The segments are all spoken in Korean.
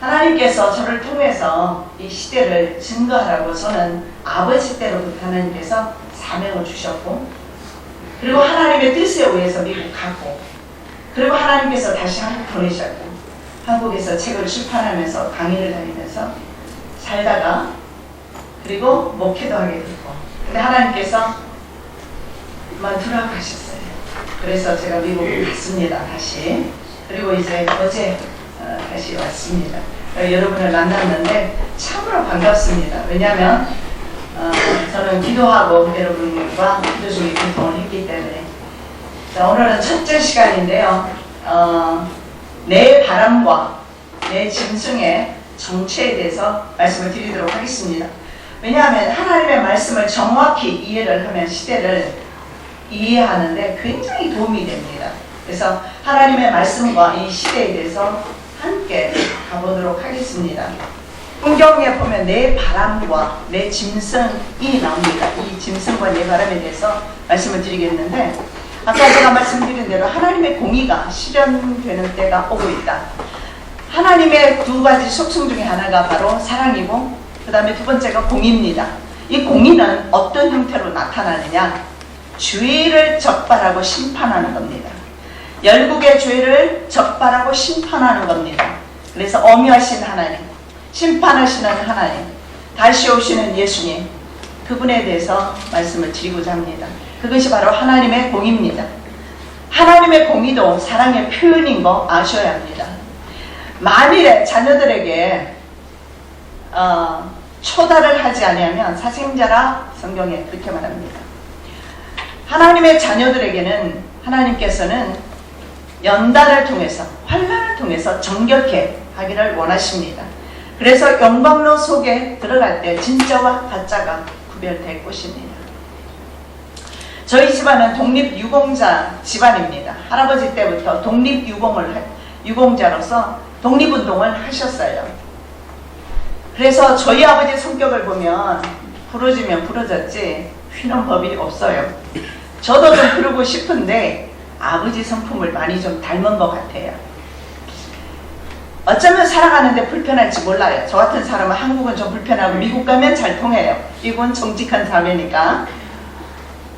하나님께서 저를 통해서 이 시대를 증거하라고 저는 아버지 때로부터 하나님께서 사명을 주셨고, 그리고 하나님의 뜻에 의해서 미국 가고, 그리고 하나님께서 다시 한국 보내셨고, 한국에서 책을 출판하면서 강의를 다니면서 살다가, 그리고 목회도 하게 됐고, 근데 하나님께서 만투라고 하셨어요. 그래서 제가 미국에 갔습니다. 다시. 그리고 이제 어제 다시 왔습니다. 여러분을 만났는데 참으로 반갑습니다. 왜냐하면 저는 기도하고 여러분과 기도 중에 교통을 했기 때문에. 자, 오늘은 첫째 시간인데요. 내 바람과 내 짐승의 정체에 대해서 말씀을 드리도록 하겠습니다. 왜냐하면 하나님의 말씀을 정확히 이해를 하면 시대를 이해하는데 굉장히 도움이 됩니다. 그래서 하나님의 말씀과 이 시대에 대해서 함께 가보도록 하겠습니다. 성경에 보면 내 바람과 내 짐승이 나옵니다. 이 짐승과 내 바람에 대해서 말씀을 드리겠는데, 아까 제가 말씀드린 대로 하나님의 공의가 실현되는 때가 오고 있다. 하나님의 두 가지 속성 중에 하나가 바로 사랑이고, 그 다음에 두 번째가 공의입니다. 이 공의는 어떤 형태로 나타나느냐? 죄를 적발하고 심판하는 겁니다. 열국의 죄를 적발하고 심판하는 겁니다. 그래서 엄위하신 하나님, 심판하시는 하나님, 다시 오시는 예수님, 그분에 대해서 말씀을 드리고자 합니다. 그것이 바로 하나님의 공의입니다. 하나님의 공의도 사랑의 표현인 거 아셔야 합니다. 만일에 자녀들에게 초달을 하지 아니하면 사생자라 성경에 그렇게 말합니다. 하나님의 자녀들에게는 하나님께서는 연단을 통해서, 환난을 통해서 정결케 하기를 원하십니다. 그래서 영광로 속에 들어갈 때 진짜와 가짜가 구별될 것입니다. 저희 집안은 독립유공자 집안입니다. 할아버지 때부터 유공자로서 독립운동을 하셨어요. 그래서 저희 아버지 성격을 보면 부러지면 부러졌지 휘는 법이 없어요. 저도 좀 그러고 싶은데 아버지 성품을 많이 좀 닮은 것 같아요. 어쩌면 살아가는데 불편할지 몰라요. 저 같은 사람은 한국은 좀 불편하고 미국 가면 잘 통해요. 미국은 정직한 사회니까.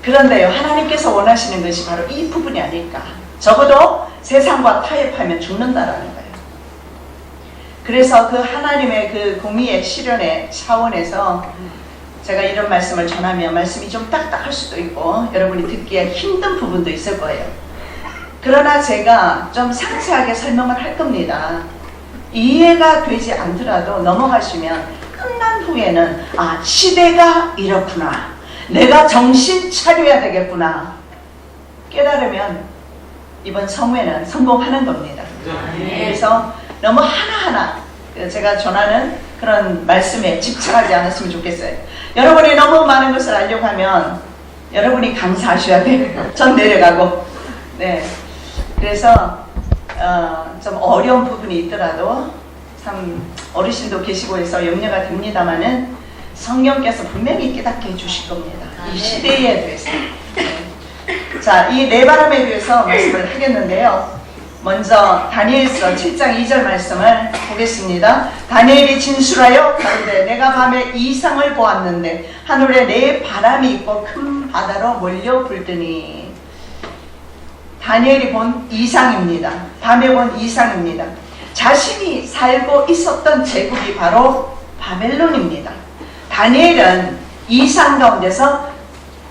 그런데요, 하나님께서 원하시는 것이 바로 이 부분이 아닐까. 적어도 세상과 타협하면 죽는다라는 거예요. 그래서 그 하나님의 그 공의의 실현의 차원에서 제가 이런 말씀을 전하면 말씀이 좀 딱딱할 수도 있고 여러분이 듣기에 힘든 부분도 있을 거예요. 그러나 제가 좀 상세하게 설명을 할 겁니다. 이해가 되지 않더라도 넘어가시면 끝난 후에는 아, 시대가 이렇구나. 내가 정신 차려야 되겠구나. 깨달으면 이번 성회는 성공하는 겁니다. 그래서 너무 하나하나 제가 전하는 그런 말씀에 집착하지 않았으면 좋겠어요. 여러분이 너무 많은 것을 알려고 하면 여러분이 강사하셔야 돼요. 전 내려가고. 네. 그래서 좀 어려운 부분이 있더라도 참 어르신도 계시고 해서 염려가 됩니다만은 성령께서 분명히 깨닫게 해주실 겁니다. 이 시대에 대해서. 네. 자, 이 네 바람에 대해서 말씀을 하겠는데요. 먼저 다니엘서 7장 2절 말씀을 보겠습니다. 다니엘이 진술하여 가로되 내가 밤에 이상을 보았는데 하늘에 네 바람이 있고 큰 바다로 몰려 불더니. 다니엘이 본 이상입니다. 밤에 본 이상입니다. 자신이 살고 있었던 제국이 바로 바벨론입니다. 다니엘은 이상 가운데서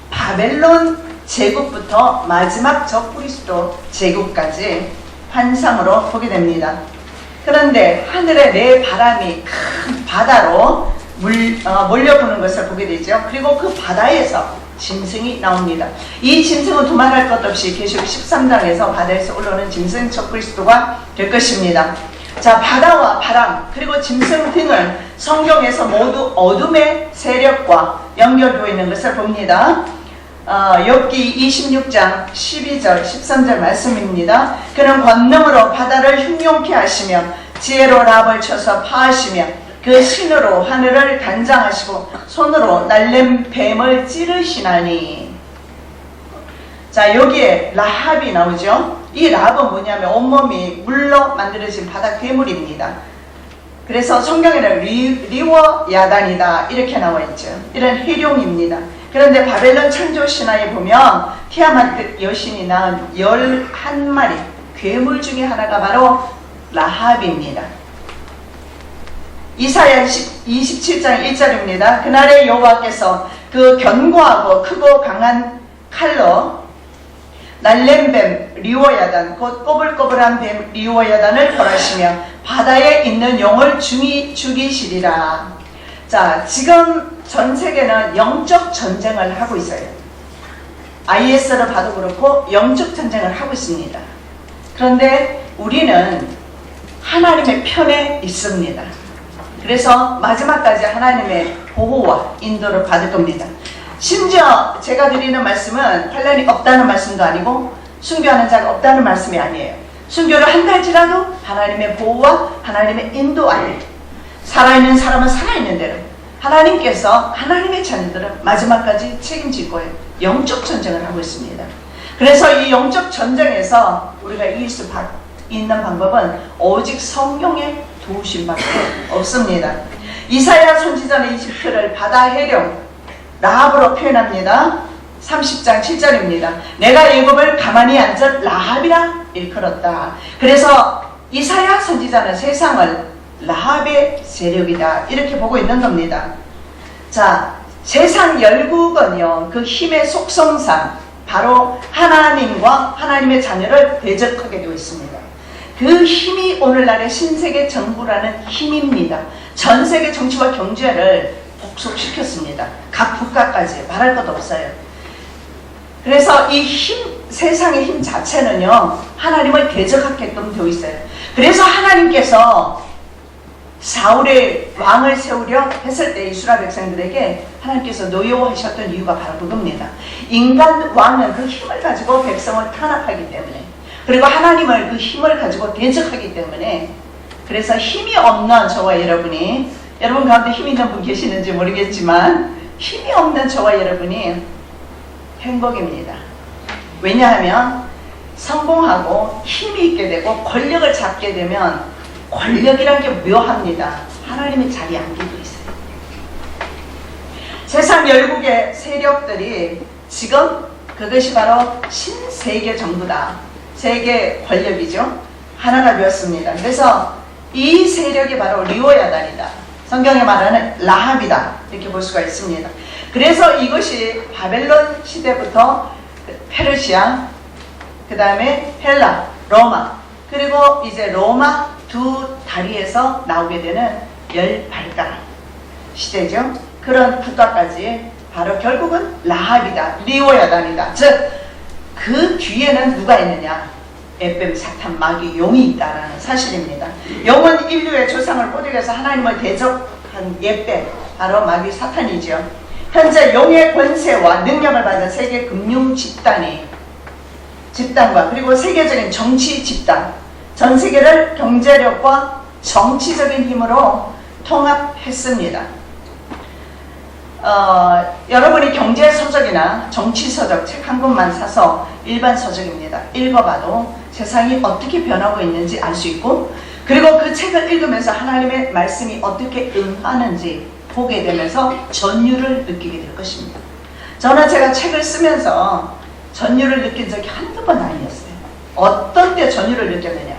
바벨론 제국부터 마지막 적그리스도 제국까지 환상으로 보게 됩니다. 그런데 하늘에 네 바람이 큰 바다로 몰려보는 것을 보게 되죠. 그리고 그 바다에서 짐승이 나옵니다. 이 짐승은 두말할 것 없이 계시록 13장에서 바다에서 올라오는 짐승 적그리스도가 될 것입니다. 자, 바다와 바람 그리고 짐승 등을 성경에서 모두 어둠의 세력과 연결되어 있는 것을 봅니다. 욥기 26장 12절 13절 말씀입니다. 그는 권능으로 바다를 흉용케 하시며 지혜로 랍을 쳐서 파하시며 그 신으로 하늘을 단장하시고 손으로 날랜 뱀을 찌르시나니. 자, 여기에 라합이 나오죠. 이 라합은 뭐냐면 온몸이 물로 만들어진 바다 괴물입니다. 그래서 성경에는 리워 야단이다 이렇게 나와 있죠. 이런 해룡입니다. 그런데 바벨론 창조 신화에 보면 티아마트 여신이 낳은 11마리 괴물 중에 하나가 바로 라합입니다. 이사야 27장 1절입니다. 그날에 여호와께서 그 견고하고 크고 강한 칼로 날렘뱀 리워야단 곧 꼬불꼬불한 뱀 리워야단을 벌하시며 바다에 있는 용을 죽이시리라. 자, 지금 전 세계는 영적 전쟁을 하고 있어요. IS를 봐도 그렇고 영적 전쟁을 하고 있습니다. 그런데 우리는 하나님의 편에 있습니다. 그래서 마지막까지 하나님의 보호와 인도를 받을 겁니다. 심지어 제가 드리는 말씀은 환난이 없다는 말씀도 아니고 순교하는 자가 없다는 말씀이 아니에요. 순교를 한달지라도 하나님의 보호와 하나님의 인도 안에 살아있는 사람은 살아있는 대로 하나님께서 하나님의 자녀들은 마지막까지 책임질 거예요. 영적 전쟁을 하고 있습니다. 그래서 이 영적 전쟁에서 우리가 이길 수 있는 방법은 오직 성령의 도우심밖에 없습니다. 이사야 선지자는 이집트를 바다 해령 라합으로 표현합니다. 30장 7절입니다. 내가 애굽을 가만히 앉아 라합이라 일컬었다. 그래서 이사야 선지자는 세상을 라합의 세력이다 이렇게 보고 있는 겁니다. 자, 세상 열국은요 그 힘의 속성상 바로 하나님과 하나님의 자녀를 대적하게 되어 있습니다. 그 힘이 오늘날의 신세계 정부라는 힘입니다. 전 세계 정치와 경제를 복속시켰습니다. 각 국가까지 말할 것 없어요. 그래서 이 힘, 세상의 힘 자체는요 하나님을 대적하게끔 되어 있어요. 그래서 하나님께서 사울의 왕을 세우려 했을 때 이스라엘 백성들에게 하나님께서 노여워하셨던 이유가 바로 그겁니다. 인간 왕은 그 힘을 가지고 백성을 탄압하기 때문에, 그리고 하나님을 그 힘을 가지고 대적하기 때문에, 그래서 힘이 없는 저와 여러분이, 여러분 가운데 힘 있는 분 계시는지 모르겠지만 힘이 없는 저와 여러분이 행복입니다. 왜냐하면 성공하고 힘이 있게 되고 권력을 잡게 되면 권력이란 게 묘합니다. 하나님의 자리에 안기고 있어요. 세상 열국의 세력들이 지금 그것이 바로 신세계 정부다. 세계 권력이죠. 하나가 되었습니다. 그래서 이 세력이 바로 리오야단이다. 성경에 말하는 라합이다. 이렇게 볼 수가 있습니다. 그래서 이것이 바벨론 시대부터 페르시아, 그 다음에 헬라, 로마, 그리고 이제 로마 두 다리에서 나오게 되는 18가라 시대죠. 그런 국가까지 바로 결국은 라합이다, 리오야단이다. 즉, 그 뒤에는 누가 있느냐? 에뱀, 사탄, 마귀, 용이 있다라는 사실입니다. 용은 인류의 조상을 꼬드겨서 하나님을 대적한 옛뱀, 바로 마귀 사탄이죠. 현재 용의 권세와 능력을 받은 세계 금융 집단과 그리고 세계적인 정치 집단, 전 세계를 경제력과 정치적인 힘으로 통합했습니다. 여러분이 경제서적이나 정치서적 책 한 권만 사서 일반 서적입니다. 읽어봐도 세상이 어떻게 변하고 있는지 알 수 있고, 그리고 그 책을 읽으면서 하나님의 말씀이 어떻게 응하는지 보게 되면서 전율을 느끼게 될 것입니다. 저는 제가 책을 쓰면서 전율을 느낀 적이 한두 번 아니었어요. 어떤 때 전율을 느꼈느냐?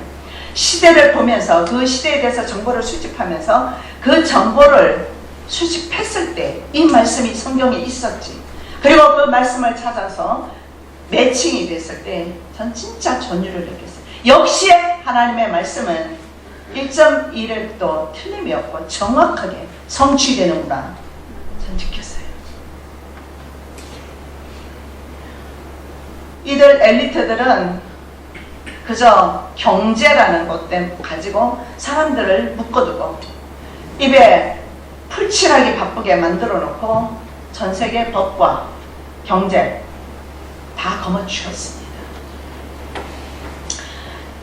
시대를 보면서 그 시대에 대해서 정보를 수집하면서 그 정보를 수집했을 때 이 말씀이 성경에 있었지, 그리고 그 말씀을 찾아서 매칭이 됐을 때 전 진짜 전율을 느꼈어요. 역시 하나님의 말씀은 1.1도 틀림이 없고 정확하게 성취되는구나 전 느꼈어요. 이들 엘리트들은 그저 경제라는 것 때문에 가지고 사람들을 묶어두고 입에 풀칠하기 바쁘게 만들어 놓고 전 세계 법과 경제 다 거머쥐었습니다.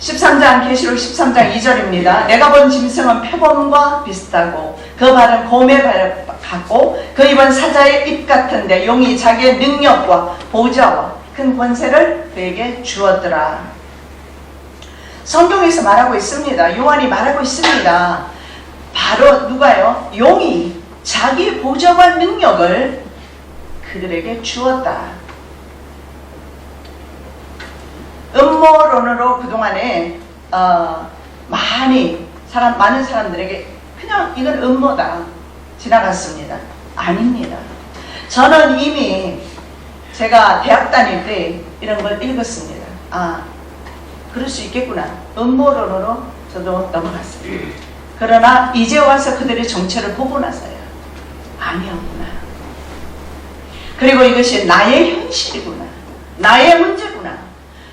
13장 계시록 13장 2절입니다. 내가 본 짐승은 표범과 비슷하고 그 발은 곰의 발 같고 그 입은 사자의 입 같은데 용이 자기의 능력과 보좌와 큰 권세를 그에게 주었더라. 성경에서 말하고 있습니다. 요한이 말하고 있습니다. 바로 누가요? 용이 자기 보좌와 능력을 그들에게 주었다. 음모론으로 그동안에 많은 사람들에게 그냥 이건 음모다 지나갔습니다. 아닙니다. 저는 이미 제가 대학 다닐 때 이런 걸 읽었습니다. 아, 그럴 수 있겠구나. 음모론으로 저도 넘어갔습니다. 그러나 이제 와서 그들의 정체를 보고 나서야 아니었구나. 그리고 이것이 나의 현실이구나. 나의 문제구나.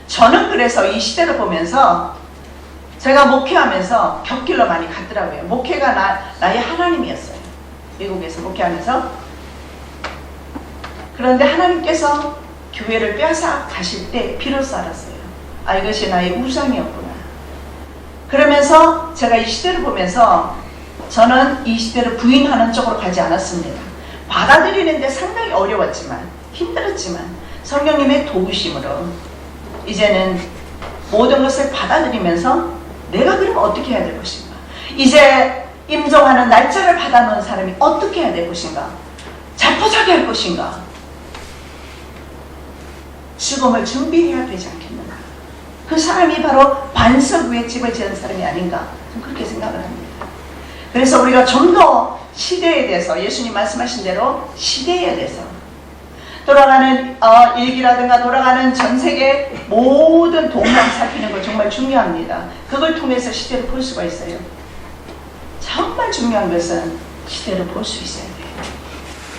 저는 그래서 이 시대를 보면서 제가 목회하면서 곁길로 많이 갔더라고요. 목회가 나의 하나님이었어요. 미국에서 목회하면서. 그런데 하나님께서 교회를 빼앗아 가실 때 비로소 알았어요. 아, 이것이 나의 우상이었구나. 그러면서 제가 이 시대를 보면서 저는 이 시대를 부인하는 쪽으로 가지 않았습니다. 받아들이는데 상당히 어려웠지만 힘들었지만 성령님의 도우심으로 이제는 모든 것을 받아들이면서 내가 그러면 어떻게 해야 될 것인가, 이제 임종하는 날짜를 받아놓은 사람이 어떻게 해야 될 것인가, 자포자기 할 것인가, 죽음을 준비해야 되지 않겠는가. 그 사람이 바로 반석 위에 집을 지은 사람이 아닌가, 좀 그렇게 생각을 합니다. 그래서 우리가 좀 더 시대에 대해서, 예수님 말씀하신 대로 시대에 대해서, 돌아가는 일기라든가 돌아가는 전 세계 모든 동향 살피는 거 정말 중요합니다. 그걸 통해서 시대를 볼 수가 있어요. 정말 중요한 것은 시대를 볼 수 있어야 돼요.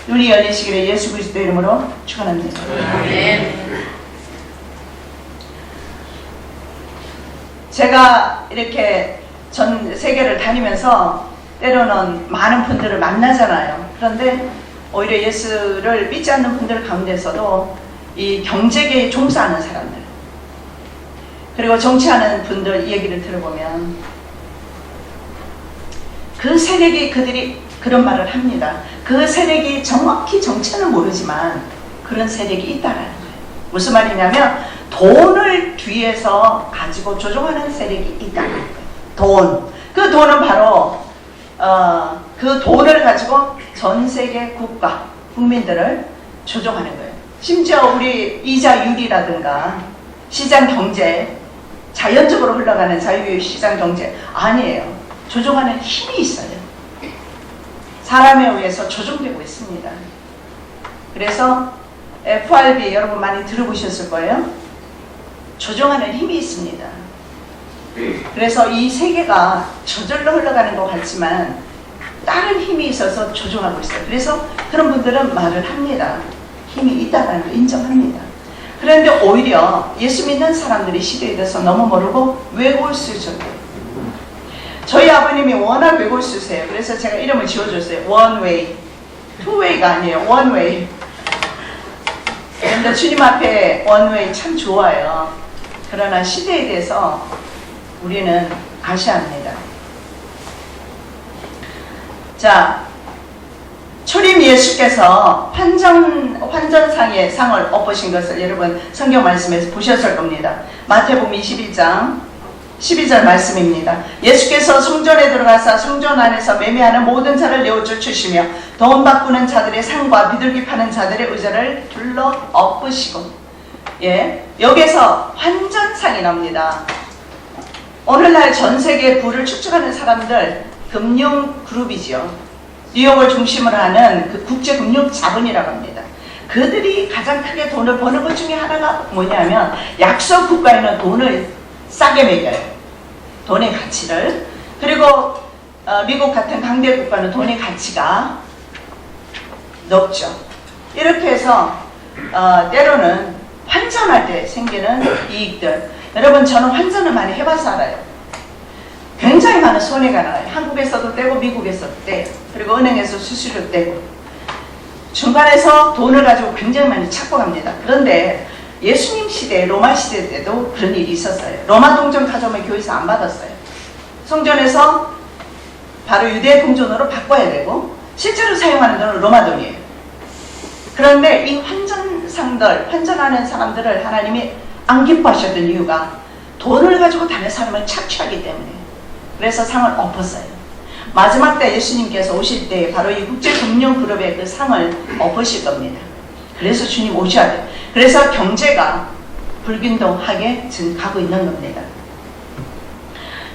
눈이 열리시기를 예수 그리스도 이름으로 축원합니다. 제가 이렇게 전 세계를 다니면서 때로는 많은 분들을 만나잖아요. 그런데 오히려 예수를 믿지 않는 분들 가운데서도 이 경제계에 종사하는 사람들, 그리고 정치하는 분들 얘기를 들어보면 그 세력이, 그들이 그런 말을 합니다. 그 세력이 정확히 정체는 모르지만 그런 세력이 있다라는 거예요. 무슨 말이냐면 돈을 뒤에서 가지고 조종하는 세력이 있다는 거예요. 돈. 그 돈은 바로 그 돈을 가지고 전 세계 국가, 국민들을 조종하는 거예요. 심지어 우리 이자율이라든가 시장 경제, 자연적으로 흘러가는 자유의 시장 경제 아니에요. 조종하는 힘이 있어요. 사람에 의해서 조종되고 있습니다. 그래서 FRB 여러분 많이 들어보셨을 거예요. 조종하는 힘이 있습니다. 그래서 이 세계가 저절로 흘러가는 것 같지만 다른 힘이 있어서 조종하고 있어요. 그래서 그런 분들은 말을 합니다. 힘이 있다는 걸 인정합니다. 그런데 오히려 예수 믿는 사람들이 시대에 대해서 너무 모르고 외골수적이에요. 저희 아버님이 워낙 외골수세요. 그래서 제가 이름을 지어줬어요. One way. Two way가 아니에요. One way. 그런데 주님 앞에 One way 참 좋아요. 그러나 시대에 대해서 우리는 아셔합니다. 자, 초림 예수께서 환전상의 상을 엎으신 것을 여러분 성경 말씀에서 보셨을 겁니다. 마태복음 21장 12절 말씀입니다. 예수께서 성전에 들어가서 성전 안에서 매매하는 모든 자를 내어쫓으시며 돈 바꾸는 자들의 상과 비둘기 파는 자들의 의자를 둘러 엎으시고, 여기서 환전상이 나옵니다. 오늘날 전 세계 부를 축적하는 사람들, 금융 그룹이죠. 뉴욕을 중심으로 하는 그 국제금융 자본이라고 합니다. 그들이 가장 크게 돈을 버는 것 중에 하나가 뭐냐면 약소 국가에는 돈을 싸게 매겨요. 돈의 가치를. 그리고 미국 같은 강대 국가는 돈의 가치가 높죠. 이렇게 해서 때로는 환전할 때 생기는 이익들, 여러분 저는 환전을 많이 해봐서 알아요. 굉장히 많은 손해가 나요. 한국에서도 떼고 미국에서도 떼요. 그리고 은행에서 수수료 떼고 중간에서 돈을 가지고 굉장히 많이 찾고 갑니다. 그런데 예수님 시대, 로마 시대 때도 그런 일이 있었어요. 로마 동전 가져오면 교회에서 안 받았어요. 성전에서 바로 유대 동전으로 바꿔야 되고 실제로 사용하는 돈은 로마 돈이에요. 그런데 이 환전상들, 환전하는 사람들을 하나님이 안 기뻐하셨던 이유가 돈을 가지고 다른 사람을 착취하기 때문에. 그래서 상을 엎었어요. 마지막 때 예수님께서 오실 때 바로 이 국제금융그룹의 그 상을 엎으실 겁니다. 그래서 주님 오셔야 돼요. 그래서 경제가 불균등하게 지금 가고 있는 겁니다.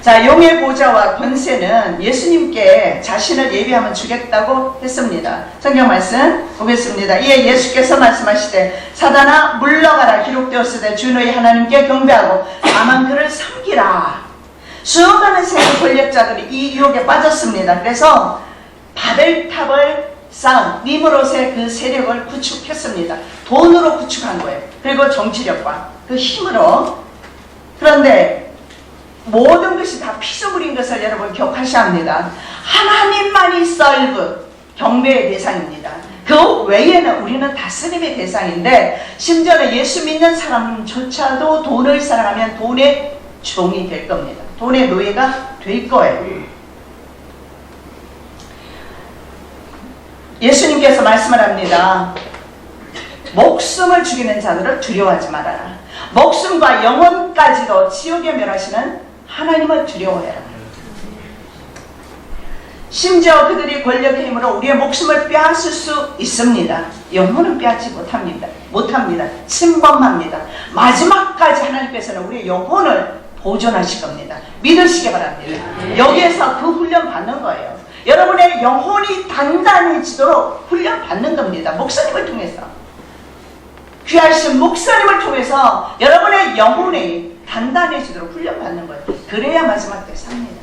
자, 용의 보좌와 권세는 예수님께 자신을 예비하면 주겠다고 했습니다. 성경 말씀 보겠습니다. 이에 예수께서 말씀하시되 사단아 물러가라 기록되었으되 주 너희 하나님께 경배하고 다만 그를 섬기라. 수많은 세계 권력자들이 이 유혹에 빠졌습니다. 그래서 바벨탑을 쌓은 니므롯의 그 세력을 구축했습니다. 돈으로 구축한 거예요. 그리고 정치력과 그 힘으로. 그런데 모든 것이 다 피조물인 것을 여러분 기억하셔야 합니다. 하나님만이 썰그 경배의 대상입니다. 그 외에는 우리는 다스림의 대상인데 심지어는 예수 믿는 사람조차도 돈을 사랑하면 돈의 종이 될 겁니다. 돈의 노예가 될 거예요. 예수님께서 말씀을 합니다. 목숨을 죽이는 자들을 두려워하지 말아라. 목숨과 영혼까지도 지옥에 멸하시는 하나님을 두려워해라. 심지어 그들이 권력의 힘으로 우리의 목숨을 빼앗을 수 있습니다. 영혼은 빼앗지 못합니다. 침범합니다. 마지막까지 하나님께서는 우리의 영혼을 보존하실 겁니다. 믿으시기 바랍니다. 여기에서 그 훈련 받는 거예요. 여러분의 영혼이 단단해지도록 훈련 받는 겁니다. 목사님을 통해서. 귀하신 목사님을 통해서 여러분의 영혼이 단단해지도록 훈련 받는 거예요. 그래야 마지막 때 삽니다.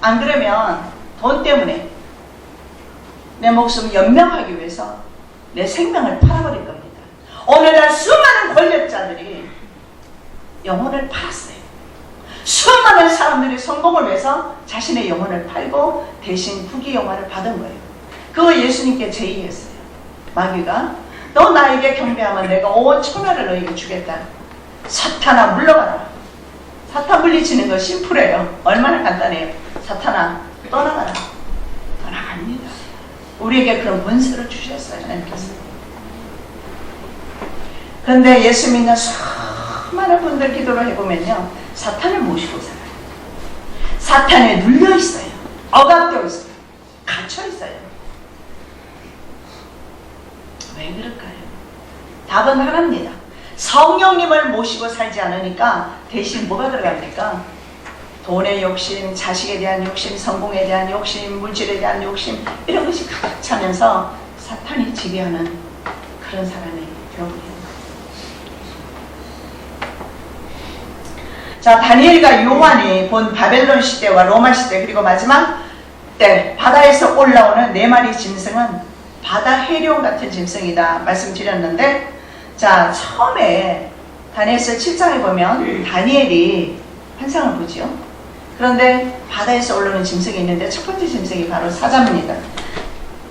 안 그러면 돈 때문에 내 목숨을 연명하기 위해서 내 생명을 팔아버릴 겁니다. 오늘날 수많은 권력자들이 영혼을 팔았어요. 수많은 사람들이 성공을 위해서 자신의 영혼을 팔고 대신 후기 영화를 받은 거예요. 그거 예수님께 제의했어요. 마귀가 너 나에게 경배하면 내가 온 천하를 너에게 주겠다. 사탄아 물러가라. 사탄 물리치는 거 심플해요. 얼마나 간단해요. 사탄아 떠나가라. 떠나갑니다. 우리에게 그런 권세를 주셨어요. 하나님께서. 그런데 예수 믿는 수많은 분들 기도를 해보면요. 사탄을 모시고 살아요. 사탄에 눌려있어요. 억압되어 있어요. 갇혀있어요. 왜 그럴까요? 답은 하나입니다. 성령님을 모시고 살지 않으니까 대신 뭐가 들어갑니까? 돈의 욕심, 자식에 대한 욕심, 성공에 대한 욕심, 물질에 대한 욕심 이런 것이 가득 차면서 사탄이 지배하는 그런 사람이 되어버려요. 자, 다니엘과 요한이 본 바벨론 시대와 로마 시대 그리고 마지막 때 바다에서 올라오는 네 마리 짐승은 바다 해룡 같은 짐승이다 말씀드렸는데, 자, 처음에 다니엘서 7장에 보면 다니엘이 환상을 보지요. 그런데 바다에서 올라오는 짐승이 있는데 첫 번째 짐승이 바로 사자입니다.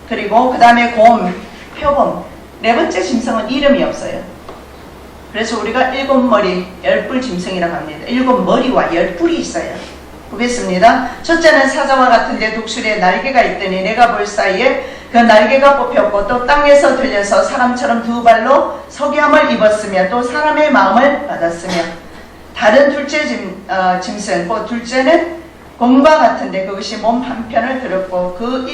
그리고 그 다음에 곰, 표범, 네 번째 짐승은 이름이 없어요. 그래서 우리가 7머리 10뿔 짐승이라고 합니다. 7머리와 10뿔이 있어요. 보겠습니다. 첫째는 사자와 같은데 독수리에 날개가 있더니 내가 볼 사이에 그 날개가 뽑혔고 또 땅에서 들려서 사람처럼 두 발로 석양을 입었으며 또 사람의 마음을 받았으며, 다른 둘째 짐승, 그 둘째는 곰과 같은데 그것이 몸 한편을 들었고 그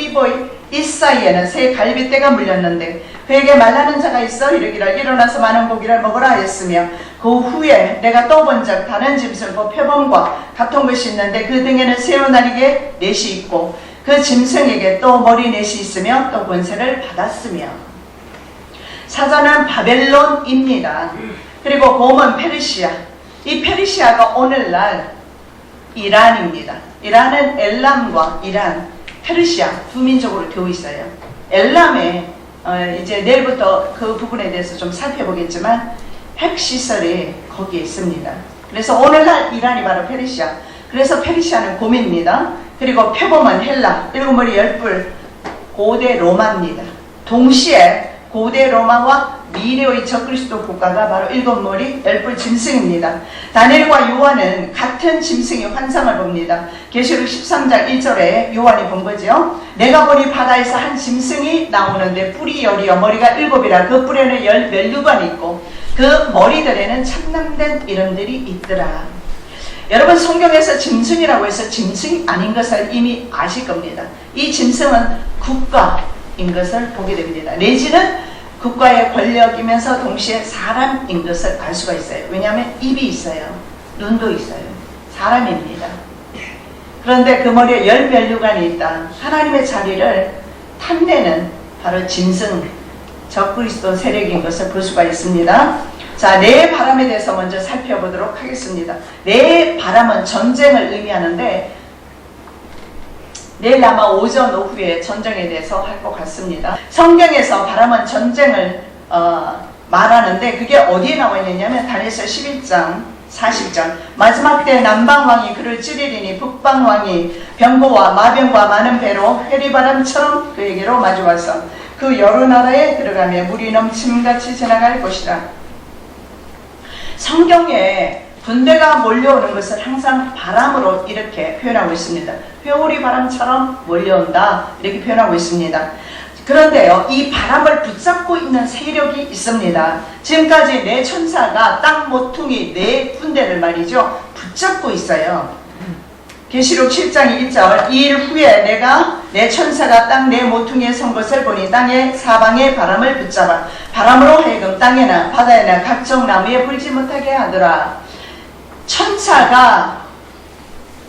입 사이에는 새 갈빗대가 물렸는데 그에게 말하는 자가 있어 이르기를 일어나서 많은 고기를 먹으라 하였으며, 그 후에 내가 또 본 적 다른 짐승 그 표범과 같은 것이 있는데 그 등에는 새우 날개 넷이 있고 그 짐승에게 또 머리 넷이 있으며 또 권세를 받았으며. 사자는 바벨론입니다. 그리고 곰은 페르시아. 이 페르시아가 오늘날 이란입니다. 이란은 엘람과 이란, 페르시아 두 민족으로 되어 있어요. 엘람에 이제 내일부터 그 부분에 대해서 좀 살펴보겠지만 핵시설이 거기에 있습니다. 그래서 오늘날 이란이 바로 페르시아. 그래서 페르시아는 곰입니다. 그리고 표범은 헬라, 7머리 10뿔, 고대 로마입니다. 동시에 고대 로마와 미래의 적그리스도 국가가 바로 7머리 10뿔 짐승입니다. 다니엘과 요한은 같은 짐승의 환상을 봅니다. 계시록 13장 1절에 요한이 본 거죠. 내가 보니 바다에서 한 짐승이 나오는데 뿔이 10이요 머리가 7이라 그 뿔에는 10멸류관이 있고 그 머리들에는 참남된 이름들이 있더라. 여러분 성경에서 짐승이라고 해서 짐승이 아닌 것을 이미 아실 겁니다. 이 짐승은 국가인 것을 보게 됩니다. 내지는 국가의 권력이면서 동시에 사람인 것을 알 수가 있어요. 왜냐하면 입이 있어요. 눈도 있어요. 사람입니다. 그런데 그 머리에 열 면류관이 있다. 하나님의 자리를 탐내는 바로 짐승, 적그리스도 세력인 것을 볼 수가 있습니다. 자, 내 바람에 대해서 먼저 살펴보도록 하겠습니다. 내 바람은 전쟁을 의미하는데 내일 아마 오전 오후에 전쟁에 대해서 할 것 같습니다. 성경에서 바람은 전쟁을 말하는데 그게 어디에 나와 있느냐면 다니엘서 11장 40장 마지막 때 남방왕이 그를 찌르리니 북방왕이 병거와 마병과 많은 배로 회리바람처럼 그에게로 마주와서 그 여러 나라에 들어가며 물이 넘침같이 지나갈 것이라. 성경에 군대가 몰려오는 것을 항상 바람으로 이렇게 표현하고 있습니다. 회오리 바람처럼 몰려온다 이렇게 표현하고 있습니다. 그런데요, 이 바람을 붙잡고 있는 세력이 있습니다. 지금까지 내 천사가 땅 모퉁이 내 군대를 말이죠 붙잡고 있어요. 계시록 7장 1절 2일 후에 내가 내 천사가 땅 내 모퉁이에 선 것을 보니 땅의 사방에 바람을 붙잡아 바람으로 하여금 땅에나 바다에나 각종 나무에 불지 못하게 하더라. 천사가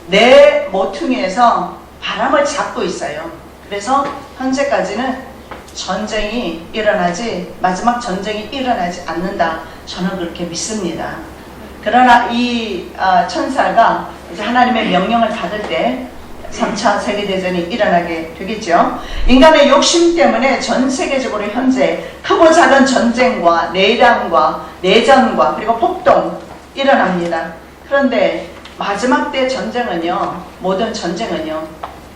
내 모퉁이에서 바람을 잡고 있어요. 그래서 현재까지는 전쟁이 일어나지, 마지막 전쟁이 일어나지 않는다. 저는 그렇게 믿습니다. 그러나 이 천사가 이제 하나님의 명령을 받을 때 3차 세계대전이 일어나게 되겠죠. 인간의 욕심 때문에 전 세계적으로 현재 크고 작은 전쟁과 내란과 내전과 그리고 폭동 일어납니다. 그런데 마지막 때 전쟁은요, 모든 전쟁은요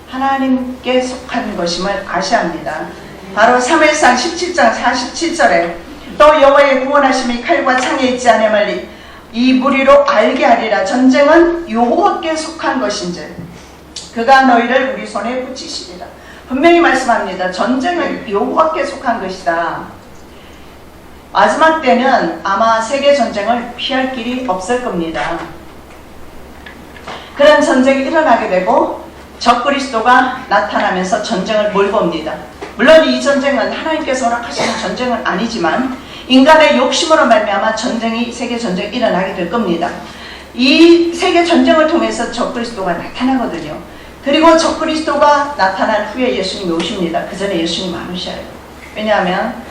하나님께 속한 것임을 아셔야 합니다. 바로 사무엘상 17장 47절에 또 여호와의 구원하심이 칼과 창에 있지 않음을 이 무리로 알게 하리라. 전쟁은 여호와께 속한 것인지 그가 너희를 우리 손에 붙이시리라. 분명히 말씀합니다. 전쟁은 여호와께 속한 것이다. 마지막 때는 아마 세계 전쟁을 피할 길이 없을 겁니다. 그런 전쟁이 일어나게 되고 적그리스도가 나타나면서 전쟁을 몰고 옵니다. 물론 이 전쟁은 하나님께서 허락하시는 전쟁은 아니지만 인간의 욕심으로 말미암아 전쟁이 세계 전쟁이 일어나게 될 겁니다. 이 세계 전쟁을 통해서 적그리스도가 나타나거든요. 그리고 적그리스도가 나타난 후에 예수님이 오십니다. 그 전에 예수님 안 오셔요. 왜냐하면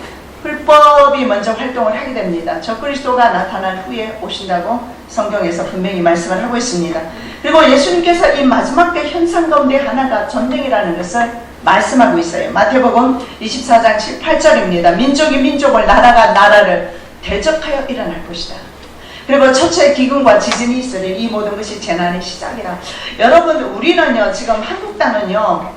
율법이 먼저 활동을 하게 됩니다. 적그리스도가 나타난 후에 오신다고 성경에서 분명히 말씀을 하고 있습니다. 그리고 예수님께서 이 마지막 때 현상 가운데 하나가 전쟁이라는 것을 말씀하고 있어요. 마태복음 24장 8절입니다. 민족이 민족을, 나라가 나라를 대적하여 일어날 것이다. 그리고 첫째 기근과 지진이 있으니 이 모든 것이 재난의 시작이라. 여러분, 우리는요 지금 한국 땅은요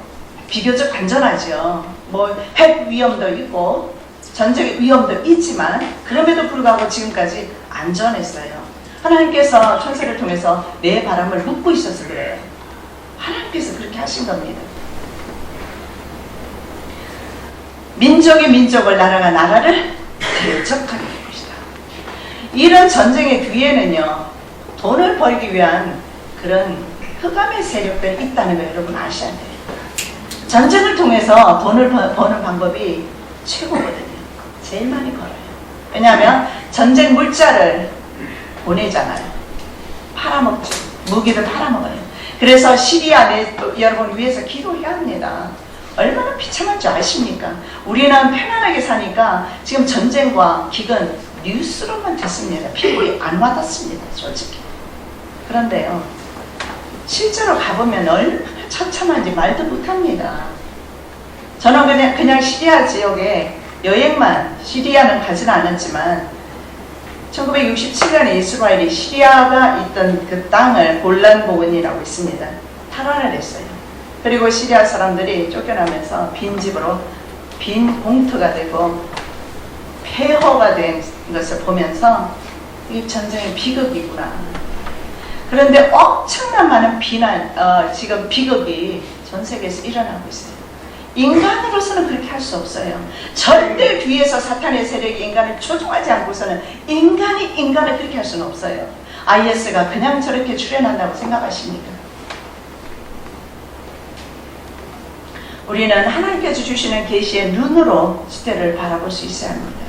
비교적 안전하죠. 뭐 핵 위험도 있고 전쟁의 위험도 있지만 그럼에도 불구하고 지금까지 안전했어요. 하나님께서 천사를 통해서 내 바람을 묶고 있어서 그래요. 하나님께서 그렇게 하신 겁니다. 민족이 민족을, 나라가 나라를 대적하게 될 것이다. 이런 전쟁의 뒤에는요 돈을 벌기 위한 그런 흑암의 세력들이 있다는 걸 여러분 아셔야 돼요. 전쟁을 통해서 돈을 버는 방법이 최고거든요. 제일 많이 벌어요. 왜냐하면 전쟁 물자를 보내잖아요. 팔아먹죠. 무기를 팔아먹어요. 그래서 시리아 여러분 위해서 기도해야 합니다. 얼마나 비참할 줄 아십니까? 우리는 편안하게 사니까 지금 전쟁과 기근 뉴스로만 듣습니다. 피부에 안 와닿습니다. 솔직히. 그런데요 실제로 가보면 얼마나 처참한지 말도 못합니다. 저는 그냥 시리아 지역에 여행만, 시리아는 가지는 않았지만 1967년에 이스라엘이 시리아가 있던 그 땅을 골란 고원이라고 있습니다. 탈환을 했어요. 그리고 시리아 사람들이 쫓겨나면서 빈집으로 빈 봉투가 되고 폐허가 된 것을 보면서 이 전쟁의 비극이구나. 그런데 엄청난 많은 지금 비극이 전 세계에서 일어나고 있어요. 인간으로서는 그렇게 할 수 없어요. 절대 뒤에서 사탄의 세력이 인간을 조종하지 않고서는 인간이 인간을 그렇게 할 수는 없어요. IS가 그냥 저렇게 출현한다고 생각하십니까? 우리는 하나님께서 주시는 계시의 눈으로 시대를 바라볼 수 있어야 합니다.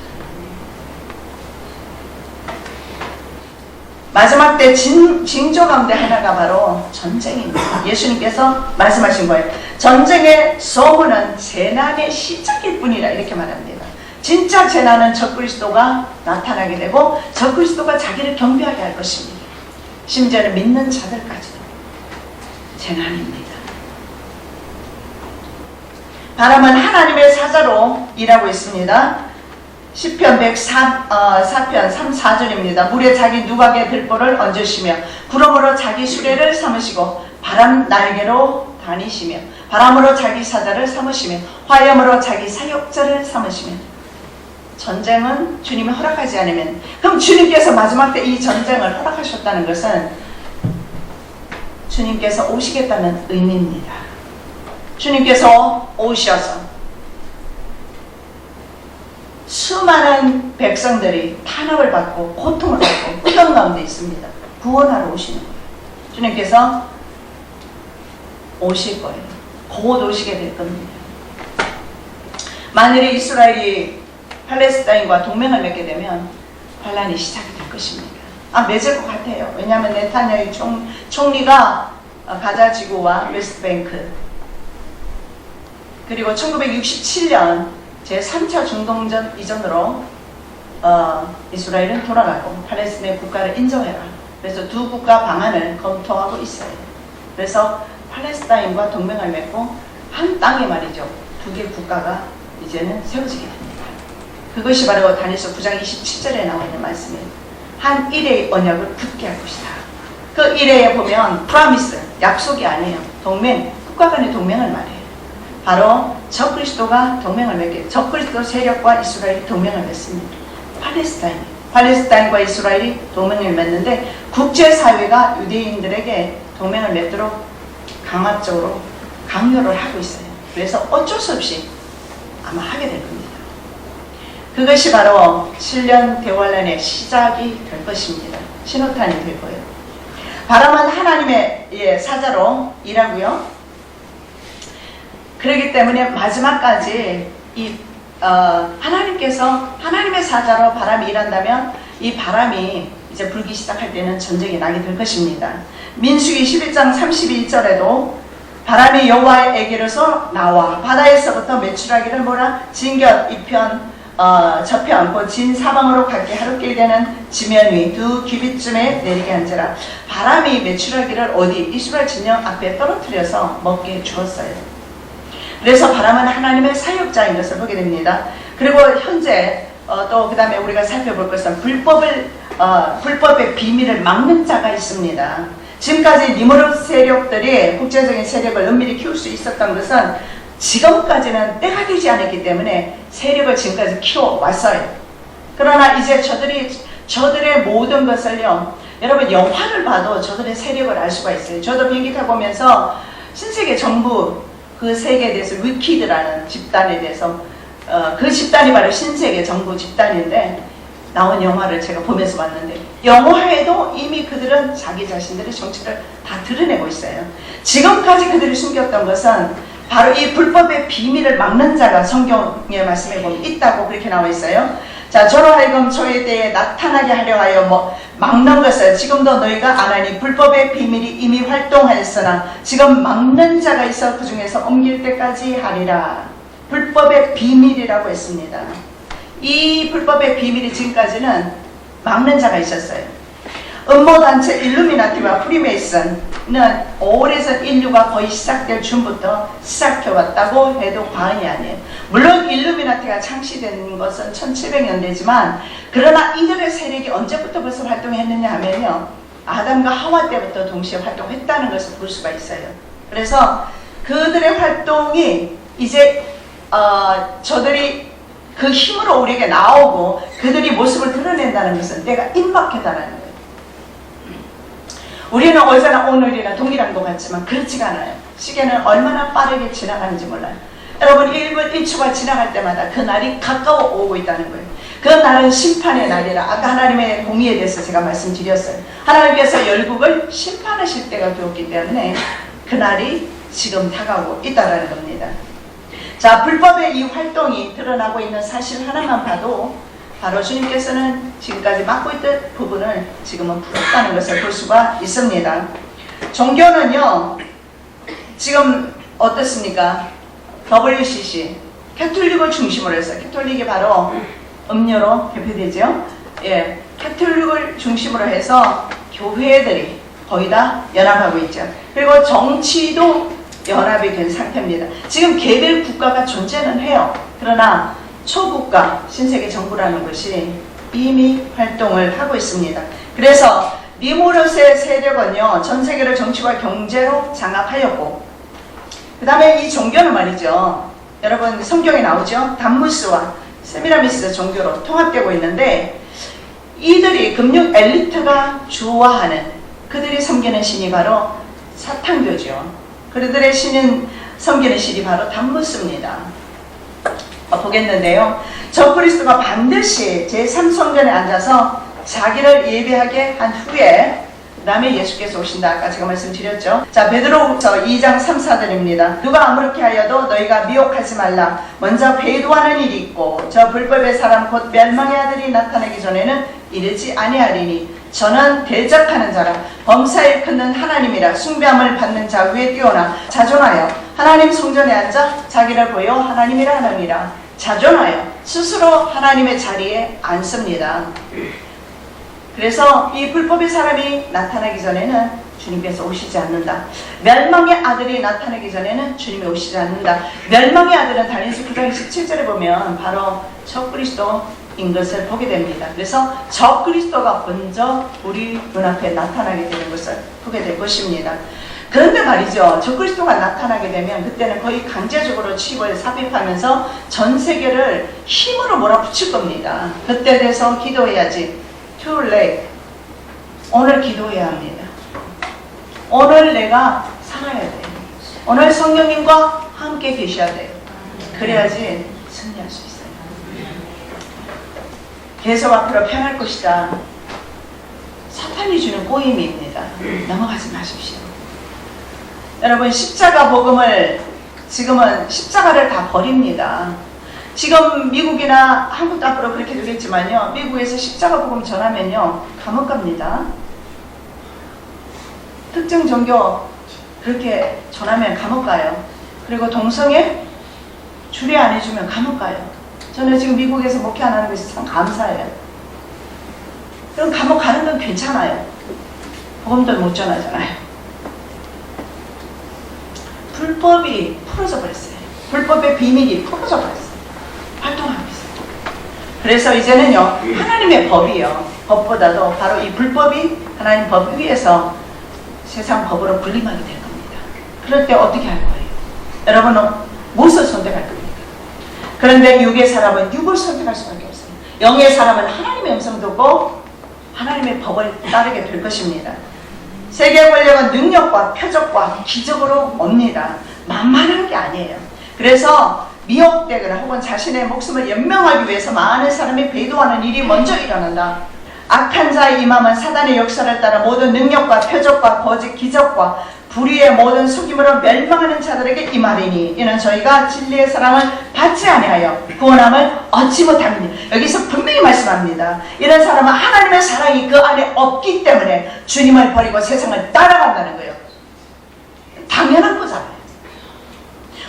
마지막 때 징조 가운데 하나가 바로 전쟁입니다. 예수님께서 말씀하신 거예요. 전쟁의 소문은 재난의 시작일 뿐이라 이렇게 말합니다. 진짜 재난은 적그리스도가 나타나게 되고 적그리스도가 자기를 경배하게 할 것입니다. 심지어는 믿는 자들까지도 재난입니다. 바람은 하나님의 사자로 일하고 있습니다. 시편 104편 3, 4절입니다. 물에 자기 누각의 들보를 얹으시며 구름으로 자기 수레를 삼으시고 바람 날개로 다니시며 바람으로 자기 사자를 삼으시며 화염으로 자기 사역자를 삼으시며. 전쟁은 주님이 허락하지 않으면, 그럼 주님께서 마지막 때 이 전쟁을 허락하셨다는 것은 주님께서 오시겠다는 의미입니다. 주님께서 오셔서 수많은 백성들이 탄압을 받고 고통을 받고 흑암 가운데 있습니다. 구원하러 오시는 거예요. 주님께서 오실 거예요. 곧 오시게 될 겁니다. 만일에 이스라엘이 팔레스타인과 동맹을 맺게 되면 반란이 시작이 될 것입니다. 맺을 것 같아요. 왜냐하면 네타냐후 총리가 가자 지구와 웨스트뱅크, 그리고 1967년 제3차 중동전 이전으로 이스라엘은 돌아가고 팔레스타인의 국가를 인정해라. 그래서 두 국가 방안을 검토하고 있어요. 그래서 팔레스타인과 동맹을 맺고 한 땅에 말이죠. 두 개의 국가가 이제는 세워지게 됩니다. 그것이 바로 다니엘서 9장 27절에 나와 있는 말씀이에요. 한 일의 언약을 굳게 할 것이다. 그 일에 보면 프라미스, 약속이 아니에요. 동맹, 국가 간의 동맹을 말해요. 바로 적그리스도가 동맹을 맺게, 적그리스도 세력과 이스라엘이 동맹을 맺습니다. 팔레스타인과 이스라엘이 동맹을 맺는데 국제사회가 유대인들에게 동맹을 맺도록 강압적으로 강요를 하고 있어요. 그래서 어쩔 수 없이 아마 하게 될 겁니다. 그것이 바로 7년 대환란의 시작이 될 것입니다. 신호탄이 될 거예요. 바람은 하나님의 사자로 일하고요. 그렇기 때문에 마지막까지 하나님께서 하나님의 사자로 바람이 일한다면 이 바람이 이제 불기 시작할 때는 전쟁이 나게 될 것입니다. 민수기 11장 31절에도 바람이 여호와에게로서 나와 바다에서부터 메추라기를 몰아 진곁 이편 저편 곧 진 사방으로 갈게 하루길 되는 지면 위 두 규빗쯤에 내리게 한지라. 바람이 메추라기를 어디 이스라엘 진영 앞에 떨어뜨려서 먹게 주었어요. 그래서 바람은 하나님의 사역자인 것을 보게 됩니다. 그리고 현재 또 그 다음에 우리가 살펴볼 것은 불법의 비밀을 막는 자가 있습니다. 지금까지 니무롯 세력들이 국제적인 세력을 은밀히 키울 수 있었던 것은 지금까지는 때가 되지 않았기 때문에 세력을 지금까지 키워왔어요. 그러나 이제 저들의 모든 것을요, 여러분 영화를 봐도 저들의 세력을 알 수가 있어요. 저도 비행기 타고 오면서 신세계 정부 그 세계에 대해서 위키드라는 집단에 대해서 그 집단이 바로 신세계 정부 집단인데 나온 영화를 제가 보면서 봤는데 영화에도 이미 그들은 자기 자신들의 정체를 다 드러내고 있어요. 지금까지 그들이 숨겼던 것은 바로 이 불법의 비밀을 막는 자가 성경의 말씀에 보면 있다고 그렇게 나와 있어요. 자, 저로 하여금 저에 대해 나타나게 하려 하여 막는 것을 지금도 너희가 안 하니 불법의 비밀이 이미 활동하였으나 지금 막는 자가 있어 그 중에서 옮길 때까지 하리라. 불법의 비밀이라고 했습니다. 이 불법의 비밀이 지금까지는 막는 자가 있었어요. 음모단체 일루미나티와 프리메이슨은 오래전 인류가 거의 시작될 즈음부터 시작해왔다고 해도 과언이 아니에요. 물론 일루미나티가 창시된 것은 1700년대지만 그러나 이들의 세력이 언제부터 벌써 활동했느냐 하면요, 아담과 하와 때부터 동시에 활동했다는 것을 볼 수가 있어요. 그래서 그들의 활동이 이제 저들이 그 힘으로 우리에게 나오고 그들이 모습을 드러낸다는 것은 때가 임박했다는 거예요. 우리는 어제나 오늘이나 동일한 것 같지만 그렇지가 않아요. 시계는 얼마나 빠르게 지나가는지 몰라요. 여러분 1분 1초가 지나갈 때마다 그 날이 가까워 오고 있다는 거예요. 그 날은 심판의 날이라 아까 하나님의 공의에 대해서 제가 말씀드렸어요. 하나님께서 열국을 심판하실 때가 되었기 때문에 그 날이 지금 다가오고 있다는 겁니다. 자, 불법의 이 활동이 드러나고 있는 사실 하나만 봐도 바로 주님께서는 지금까지 맡고 있던 부분을 지금은 풀었다는 것을 볼 수가 있습니다. 종교는요, 지금 어떻습니까? WCC, 캐톨릭을 중심으로 해서, 캐톨릭이 바로 음료로 대표되죠. 예, 캐톨릭을 중심으로 해서 교회들이 거의 다 연합하고 있죠. 그리고 정치도 연합이 된 상태입니다. 지금 개별 국가가 존재는 해요. 그러나 초국가, 신세계 정부라는 것이 이미 활동을 하고 있습니다. 그래서 니모르스의 세력은요, 전 세계를 정치와 경제로 장악하였고, 그 다음에 이 종교는 말이죠. 여러분 성경에 나오죠. 담무스와 세미라미스 종교로 통합되고 있는데, 이들이 금융 엘리트가 좋아하는, 그들이 섬기는 신이 바로 사탕교죠. 그들의 신은 섬기는 신이 바로 담무스입니다. 보겠는데요. 적그리스도가 반드시 제3성전에 앉아서 자기를 예배하게 한 후에 그 다음에 예수께서 오신다. 아까 제가 말씀드렸죠. 자, 베드로후서 2장 3, 4절입니다. 누가 아무렇게 하여도 너희가 미혹하지 말라. 먼저 배도하는 일이 있고 저 불법의 사람 곧 멸망의 아들이 나타나기 전에는 이르지 아니하리니 저는 대적하는 자라 범사에 크는 하나님이라 숭배함을 받는 자 위에 뛰어나 자존하여 하나님 성전에 앉아 자기를 보여 하나님이라 하느니라. 자존하여 스스로 하나님의 자리에 앉습니다. 그래서 이 불법의 사람이 나타나기 전에는 주님께서 오시지 않는다. 멸망의 아들이 나타나기 전에는 주님이 오시지 않는다. 멸망의 아들은 다니엘서 9장 17절에 보면 바로 적그리스도인 것을 보게 됩니다. 그래서 적그리스도가 먼저 우리 눈앞에 나타나게 되는 것을 보게 될 것입니다. 그런데 말이죠. 적그리스도가 나타나게 되면 그때는 거의 강제적으로 칩을 삽입하면서 전 세계를 힘으로 몰아붙일 겁니다. 그때 돼서 기도해야지. Too late. 오늘 기도해야 합니다. 오늘 내가 살아야 돼요. 오늘 성령님과 함께 계셔야 돼요. 그래야지 승리할 수 있어요. 계속 앞으로 편할 것이다. 사탄이 주는 꼬임입니다. 넘어가지 마십시오. 여러분 십자가 복음을 지금은 십자가를 다 버립니다. 지금 미국이나 한국도 앞으로 그렇게 되겠지만요. 미국에서 십자가 복음 전하면요. 감옥 갑니다. 특정 종교 그렇게 전하면 감옥 가요. 그리고 동성애 주례 안 해주면 감옥 가요. 저는 지금 미국에서 목회 안 하는 것이 참 감사해요. 그럼 감옥 가는 건 괜찮아요. 복음도 못 전하잖아요. 불법이 풀어져 버렸어요. 불법의 비밀이 풀어져 버렸어요. 활동하고 있어요. 그래서 이제는요, 하나님의 법이요. 법보다도 바로 이 불법이 하나님 법 위에서 세상 법으로 군림하게 될 겁니다. 그럴 때 어떻게 할 거예요? 여러분은 무엇을 선택할 겁니까? 그런데 육의 사람은 육을 선택할 수밖에 없어요. 영의 사람은 하나님의 음성 듣고 하나님의 법을 따르게 될 것입니다. 세계 권력은 능력과 표적과 기적으로 옵니다. 만만한 게 아니에요. 그래서 미혹되거나 혹은 자신의 목숨을 연명하기 위해서 많은 사람이 배도하는 일이 먼저 일어난다. 악한 자의 임함은 사단의 역사를 따라 모든 능력과 표적과 거짓 기적과 불의의 모든 속임으로 멸망하는 자들에게 임하리니 이는 저희가 진리의 사랑을 받지 아니하여 구원함을 얻지 못합니다. 여기서 분명히 말씀합니다. 이런 사람은 하나님의 사랑이 그 안에 없기 때문에 주님을 버리고 세상을 따라간다는 거예요. 당연한 거잖아요.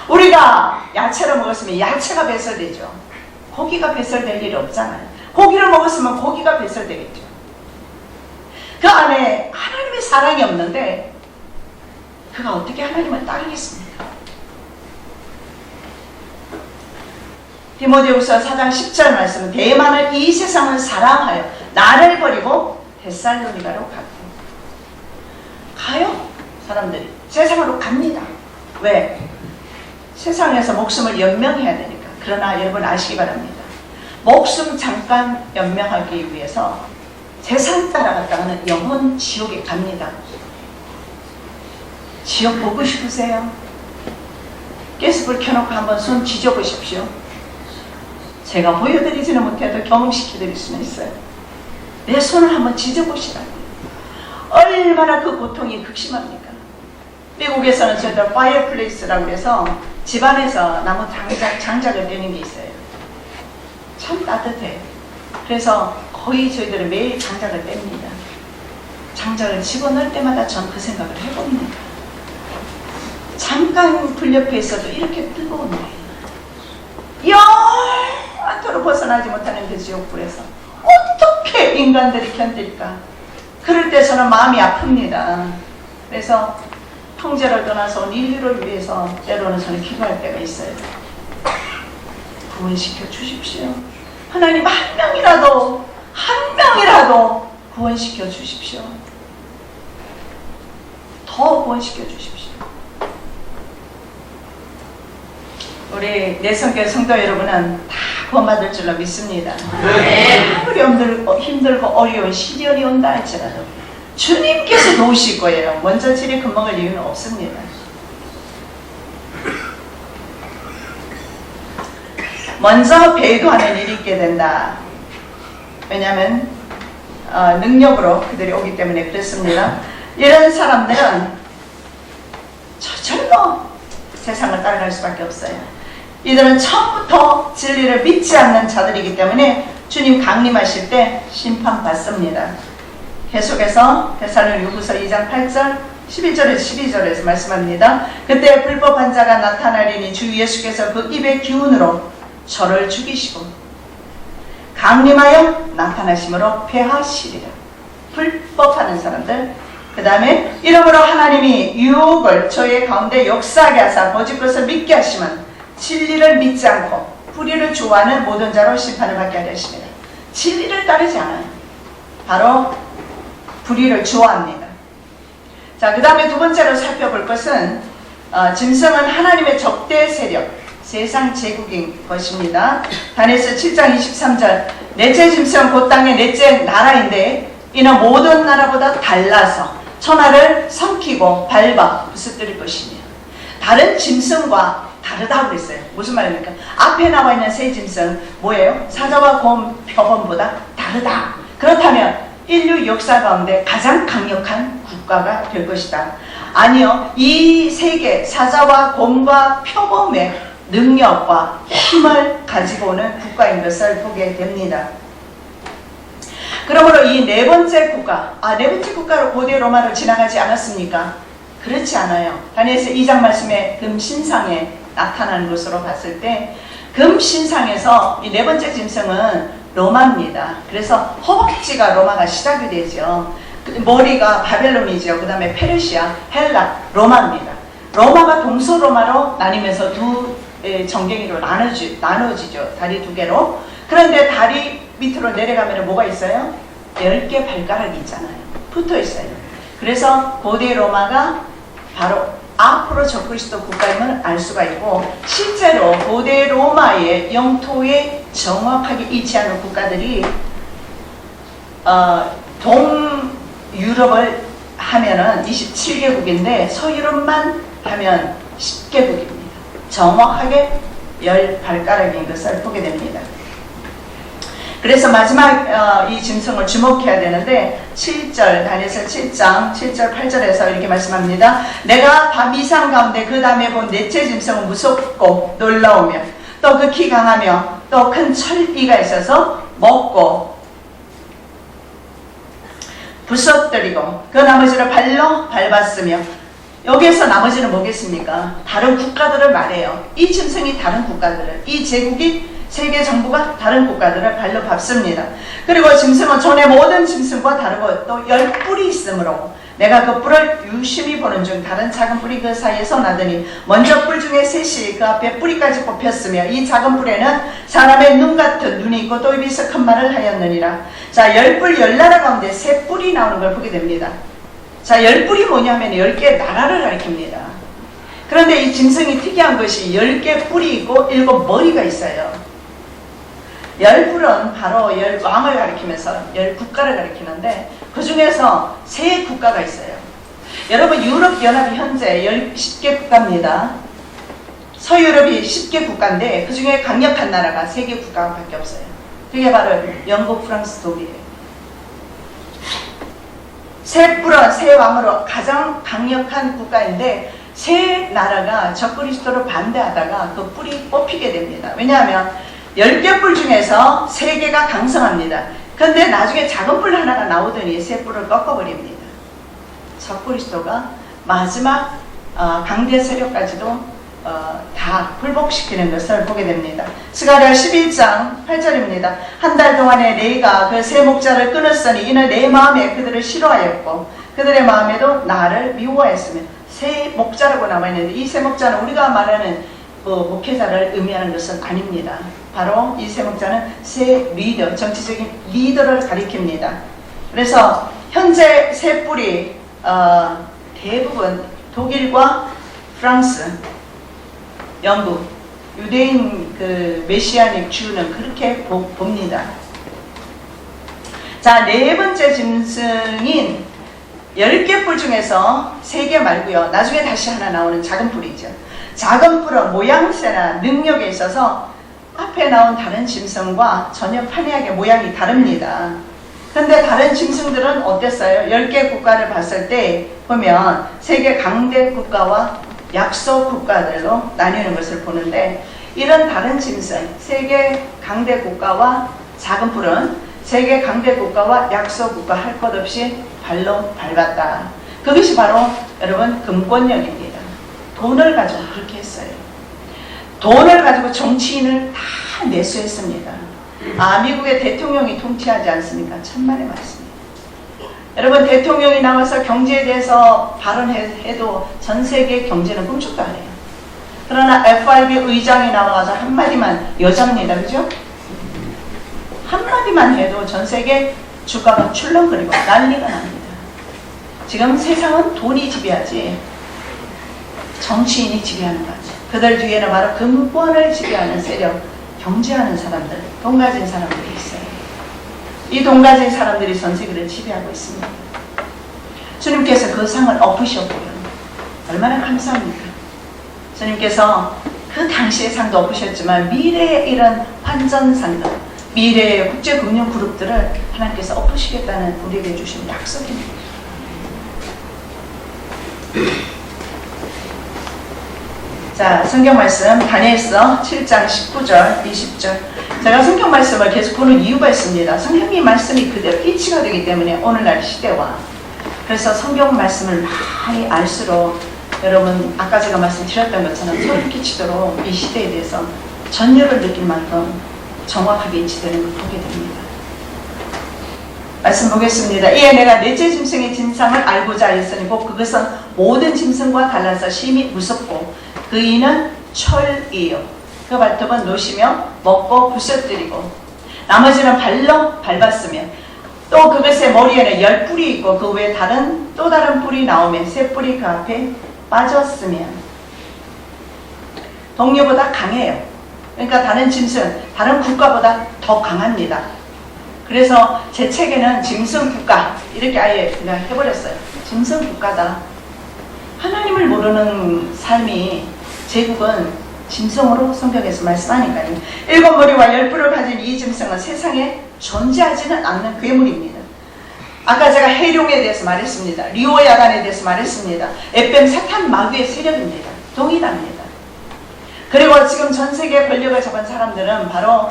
우리가 야채를 먹었으면 야채가 배설되죠. 고기가 배설될 일이 없잖아요. 고기를 먹었으면 고기가 배설되겠죠. 그 안에 하나님의 사랑이 없는데 그가 어떻게 하나님을 따르겠습니까? 디모데후서 4장 10절 말씀은 대만은 이 세상을 사랑하여 나를 버리고 데살로니가로 가요. 사람들이 세상으로 갑니다. 왜? 세상에서 목숨을 연명해야 되니까. 그러나 여러분 아시기 바랍니다. 목숨 잠깐 연명하기 위해서 세상 따라갔다가는 영혼 지옥에 갑니다. 지옥 보고 싶으세요? 가스불 켜놓고 한번 손 지져보십시오. 제가 보여드리지는 못해도 경험시켜드릴 수는 있어요. 내 손을 한번 지져보시라고. 얼마나 그 고통이 극심합니까? 미국에서는 저희들 파이어플레이스라고 해서 집안에서 나무 장작을 떼는 게 있어요. 참 따뜻해. 그래서 거의 저희들은 매일 장작을 뗍니다. 장작을 집어넣을 때마다 전 그 생각을 해봅니다. 잠깐 불 옆에 있어도 이렇게 뜨거운데 영원토록 벗어나지 못하는 그 지옥불에서 어떻게 인간들이 견딜까? 그럴 때 저는 마음이 아픕니다. 그래서 형제를 떠나서 온 인류를 위해서 때로는 저는 기도할 때가 있어요. 구원시켜 주십시오. 하나님 한 명이라도 구원시켜 주십시오. 더 구원시켜 주십시오. 우리 내성교회 성도 여러분은 다 구원받을 줄로 믿습니다. 아무리 힘들고 어려운 시련이 온다 할지라도 주님께서 도우실 거예요. 먼저 질이 금방을 이유는 없습니다. 먼저 배도하는 일이 있게 된다. 왜냐하면 능력으로 그들이 오기 때문에 그렇습니다. 이런 사람들은 저절로 세상을 따라갈 수밖에 없어요. 이들은 처음부터 진리를 믿지 않는 자들이기 때문에 주님 강림하실 때 심판받습니다. 계속해서 데살로니가후서 2장 8절 11절에서 12절에서 말씀합니다. 그때 불법한 자가 나타나리니 주 예수께서 그 입의 기운으로 저를 죽이시고 강림하여 나타나심으로 패하시리라. 불법하는 사람들. 그 다음에 이러므로 하나님이 유혹을 저의 가운데 역사하게 하사 거짓 것을 믿게 하시면 진리를 믿지 않고 불의를 좋아하는 모든 자로 심판을 받게 하려 하십니다. 진리를 따르지 않아요. 바로 불의를 좋아합니다. 자, 그 다음에 두 번째로 살펴볼 것은 짐승은 하나님의 적대 세력, 세상 제국인 것입니다. 다니엘서 7장 23절 넷째 짐승은 곧 땅의 넷째 나라인데 이는 모든 나라보다 달라서 천하를 삼키고 밟아 부서뜨릴 것이며 다른 짐승과 다르다고 그랬어요. 무슨 말입니까? 앞에 나와 있는 세 짐승 뭐예요? 사자와 곰, 표범보다 다르다. 그렇다면 인류 역사 가운데 가장 강력한 국가가 될 것이다. 아니요. 이 세계 사자와 곰과 표범의 능력과 힘을 가지고 오는 국가인 것을 보게 됩니다. 그러므로 이 네 번째 국가, 네 번째 국가로 고대 로마로 지나가지 않았습니까? 그렇지 않아요. 다니엘서 2장 말씀에 금신상에 나타나는 것으로 봤을 때 금신상에서 이 네 번째 짐승은 로마입니다. 그래서 허벅지가 로마가 시작이 되죠. 머리가 바벨론이죠. 그 다음에 페르시아, 헬라, 로마입니다. 로마가 동서로마로 나뉘면서 두 정갱이로 나눠지죠. 다리 두 개로. 그런데 다리 밑으로 내려가면 뭐가 있어요? 10개 발가락이 있잖아요. 붙어 있어요. 그래서 고대 로마가 바로 앞으로 적그리스도 국가임을 알 수가 있고 실제로 고대 로마의 영토에 정확하게 위치하는 국가들이 동유럽을 하면은 27개국인데 서유럽만 하면 10개국입니다. 정확하게 10발가락인 것을 보게 됩니다. 그래서 마지막 이 짐승을 주목해야 되는데 7절 다니엘서 7장 7절 8절에서 이렇게 말씀합니다. 내가 밤 이상 가운데 그 다음에 본 넷째 짐승은 무섭고 놀라우며 또 극히 강하며 또 큰 철기가 있어서 먹고 부서뜨리고 그 나머지를 발로 밟았으며 여기에서 나머지는 뭐겠습니까? 다른 국가들을 말해요. 이 짐승이 다른 국가들을 이 제국이 세계 정부가 다른 국가들을 발로 밟습니다. 그리고 짐승은 전에 모든 짐승과 다르고 또 10뿔이 있으므로 내가 그 뿔을 유심히 보는 중 다른 작은 뿔이 그 사이에서 나더니 먼저 뿔 중에 셋이 그 앞에 뿌리까지 뽑혔으며 이 작은 뿔에는 사람의 눈 같은 눈이 있고 또 입에서 큰 말을 하였느니라. 자, 10뿔 10나라 가운데 세 뿔이 나오는 걸 보게 됩니다. 자, 10뿔이 뭐냐면 10개의 나라를 가리킵니다. 그런데 이 짐승이 특이한 것이 10개 뿔이 있고 7머리가 있어요. 10뿔은 바로 10왕을 가리키면서 10국가를 가리키는데 그 중에서 3국가가 있어요. 여러분 유럽연합이 현재 10개 국가입니다. 서유럽이 10개 국가인데 그 중에 강력한 나라가 3개 국가밖에 없어요. 그게 바로 영국, 프랑스, 독일이에요. 세 뿔은 세 왕으로 가장 강력한 국가인데 세 나라가 적그리스도를 반대하다가 그 뿔이 뽑히게 됩니다. 왜냐하면 10개 뿔 중에서 3개가 강성합니다. 그런데 나중에 작은 뿔 하나가 나오더니 세 뿔을 꺾어버립니다. 적그리스도가 마지막 강대 세력까지도 다 굴복시키는 것을 보게 됩니다. 스가랴 11장 8절입니다. 한 달 동안에 네가 그 세 목자를 끊었으니 이는 내 마음에 그들을 싫어하였고 그들의 마음에도 나를 미워하였으며 세 목자라고 남아있는데 이 세 목자는 우리가 말하는 목회자를 의미하는 것은 아닙니다. 바로 이 세 목자는 세 리더, 정치적인 리더를 가리킵니다. 그래서 현재 세 뿔이 대부분 독일과 프랑스, 영국, 유대인 그 메시아닉 주는 그렇게 봅니다. 자, 네 번째 짐승인 10개 뿔 중에서 3개 말고요. 나중에 다시 하나 나오는 작은 뿔이죠. 작은 뿔은 모양새나 능력에 있어서 앞에 나온 다른 짐승과 전혀 판이하게 모양이 다릅니다. 근데 다른 짐승들은 어땠어요? 10개 국가를 봤을 때 보면 3개 강대 국가와 약소 국가들로 나뉘는 것을 보는데 이런 다른 짐승, 3개 강대 국가와 작은 뿔은 3개 강대 국가와 약소 국가 할 것 없이 발로 밟았다. 그것이 바로 여러분 금권력입니다. 돈을 가지고 그렇게 했어요. 돈을 가지고 정치인을 다 매수했습니다. 미국의 대통령이 통치하지 않습니까? 천만의 말씀입니다. 여러분 대통령이 나와서 경제에 대해서 발언해도 전 세계 경제는 꿈쩍도 안 해요. 그러나 FRB 의장이 나와서 한마디만 여자입니다. 그죠? 한마디만 해도 전 세계 주가가 출렁거리고 난리가 납니다. 지금 세상은 돈이 지배하지 정치인이 지배하는 거죠. 그들 뒤에는 바로 금권을 지배하는 세력, 경제하는 사람들, 돈 가진 사람들이 있어요. 이 돈 가진 사람들이 전 세계를 지배하고 있습니다. 주님께서 그 상을 엎으셨고요. 얼마나 감사합니까? 주님께서 그 당시의 상도 엎으셨지만 미래의 이런 환전상들, 미래의 국제금융그룹들을 하나님께서 엎으시겠다는 우리에게 주신 약속입니다. 자, 성경 말씀 다니엘서 7장 19절, 20절. 제가 성경 말씀을 계속 보는 이유가 있습니다. 성경의 말씀이 그대로 일치가 되기 때문에 오늘날 시대와 그래서 성경 말씀을 많이 알수록 여러분 아까 제가 말씀드렸던 것처럼 소름 끼치도록 이 시대에 대해서 전율을 느낄 만큼 정확하게 일치되는 걸 보게 됩니다. 말씀 보겠습니다. 이에 내가 넷째 짐승의 진상을 알고자 하였으니 곧 그것은 모든 짐승과 달라서 심히 무섭고 그 이는 철이요 그 발톱은 노시며 먹고 부서뜨리고 나머지는 발로 밟았으며 또 그것의 머리에는 10뿔이 있고 그 외에 또 다른 뿔이 나오며 세 뿔이 그 앞에 빠졌으며 동료보다 강해요. 그러니까 다른 짐승, 다른 국가보다 더 강합니다. 그래서 제 책에는 짐승 국가 이렇게 아예 그냥 해버렸어요. 짐승 국가다. 하나님을 모르는 삶이 제국은 짐승으로 성경에서 말씀하니까요. 7머리와 10뿔을 가진 이 짐승은 세상에 존재하지는 않는 괴물입니다. 아까 제가 해룡에 대해서 말했습니다. 리오야간에 대해서 말했습니다. 에뱀 사탄 마귀의 세력입니다. 동일합니다. 그리고 지금 전 세계 권력을 잡은 사람들은 바로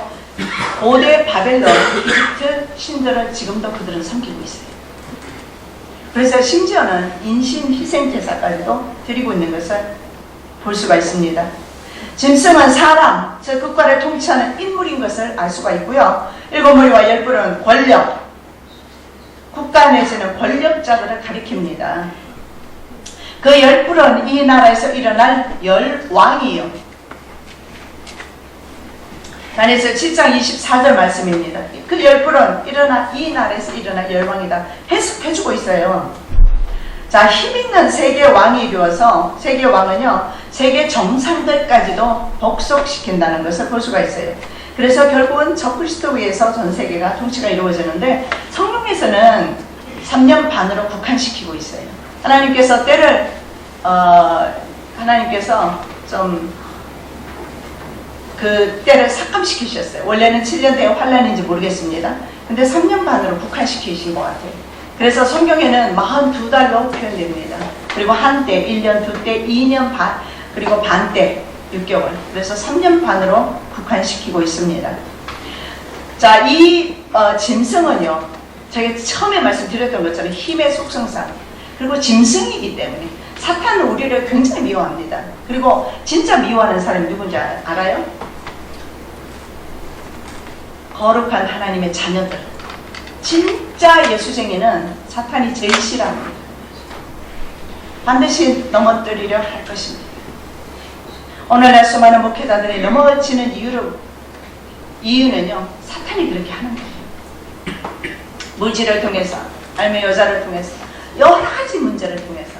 고대 바벨론, 이집트 신들을 지금도 그들은 섬기고 있어요. 그래서 심지어는 인신 희생제사까지도 드리고 있는 것을 볼 수가 있습니다. 짐승은 사람, 즉 국가를 통치하는 인물인 것을 알 수가 있고요. 7머리와 10뿔은 권력, 국가 내지는 권력자들을 가리킵니다. 그 10뿔은 이 나라에서 일어날 10왕이요. 다니엘서 7장 24절 말씀입니다. 그 10뿔은 이 나라에서 일어날 10왕이다. 해석해주고 있어요. 자, 힘있는 세계 왕이 이루어서 세계 왕은요, 세계 정상들까지도 복속시킨다는 것을 볼 수가 있어요. 그래서 결국은 적그리스도 위에서 전 세계가 통치가 이루어지는데 성령에서는 3년 반으로 국한시키고 있어요. 하나님께서 때를 하나님께서 좀 그 때를 삭감시키셨어요. 원래는 7년 대의 환란인지 모르겠습니다. 근데 3년 반으로 국한시키신 것 같아요. 그래서 성경에는 42달로 표현됩니다. 그리고 한때, 1년, 두때, 2년 반, 그리고 반때, 6개월. 그래서 3년 반으로 국한시키고 있습니다. 자, 이 짐승은요, 제가 처음에 말씀드렸던 것처럼 힘의 속성상, 그리고 짐승이기 때문에 사탄은 우리를 굉장히 미워합니다. 그리고 진짜 미워하는 사람이 누군지 알아요? 거룩한 하나님의 자녀들. 진짜 예수쟁이는 사탄이 제일 싫어합니다. 반드시 넘어뜨리려 할 것입니다. 오늘날 수많은 목회자들이 넘어지는 이유는요, 사탄이 그렇게 하는 거예요. 물질을 통해서, 아니면 여자를 통해서, 여러 가지 문제를 통해서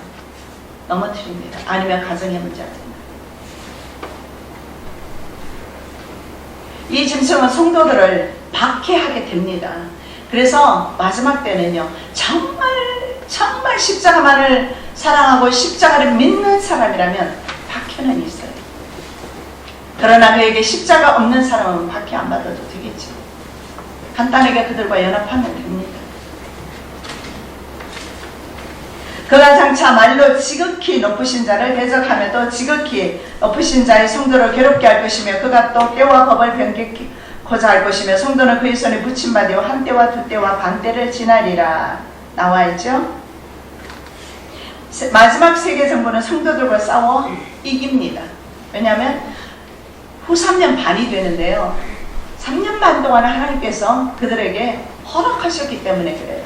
넘어뜨립니다. 아니면 가정의 문제가 됩니다. 이 짐승은 성도들을 박해하게 됩니다. 그래서 마지막 때는요, 정말 십자가만을 사랑하고 십자가를 믿는 사람이라면 박해는 있어요. 그러나 그에게 십자가 없는 사람은 박해 안 받아도 되겠죠. 간단하게 그들과 연합하면 됩니다. 그가 장차 말로 지극히 높으신 자를 대적하며도 지극히 높으신 자의 성도를 괴롭게 할 것이며, 그가 또 때와 법을 변개코자 할 것이며, 성도는 그의 손에 붙임 바 되어 한 때와 두 때와 반 때를 지나리라 나와있죠. 마지막 세계 정부는 성도들과 싸워 이깁니다. 왜냐하면 후 3년 반이 되는데요, 3년 반 동안 하나님께서 그들에게 허락하셨기 때문에 그래요.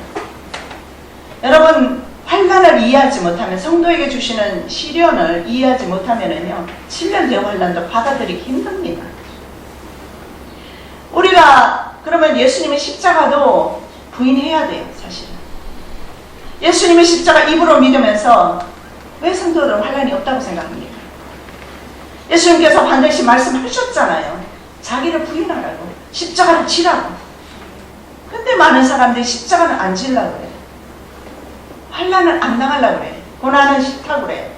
여러분, 환란을 이해하지 못하면, 성도에게 주시는 시련을 이해하지 못하면은요, 7년 대 환란도 받아들이기 힘듭니다. 우리가 그러면 예수님의 십자가도 부인해야 돼요, 사실은. 예수님의 십자가 입으로 믿으면서 왜 성도들은 환란이 없다고 생각합니까? 예수님께서 반드시 말씀하셨잖아요. 자기를 부인하라고, 십자가를 지라고. 근데 많은 사람들이 십자가는 안 지려고 그래요. 환란을 안 당하려고 그래. 고난은 싫다고 그래요.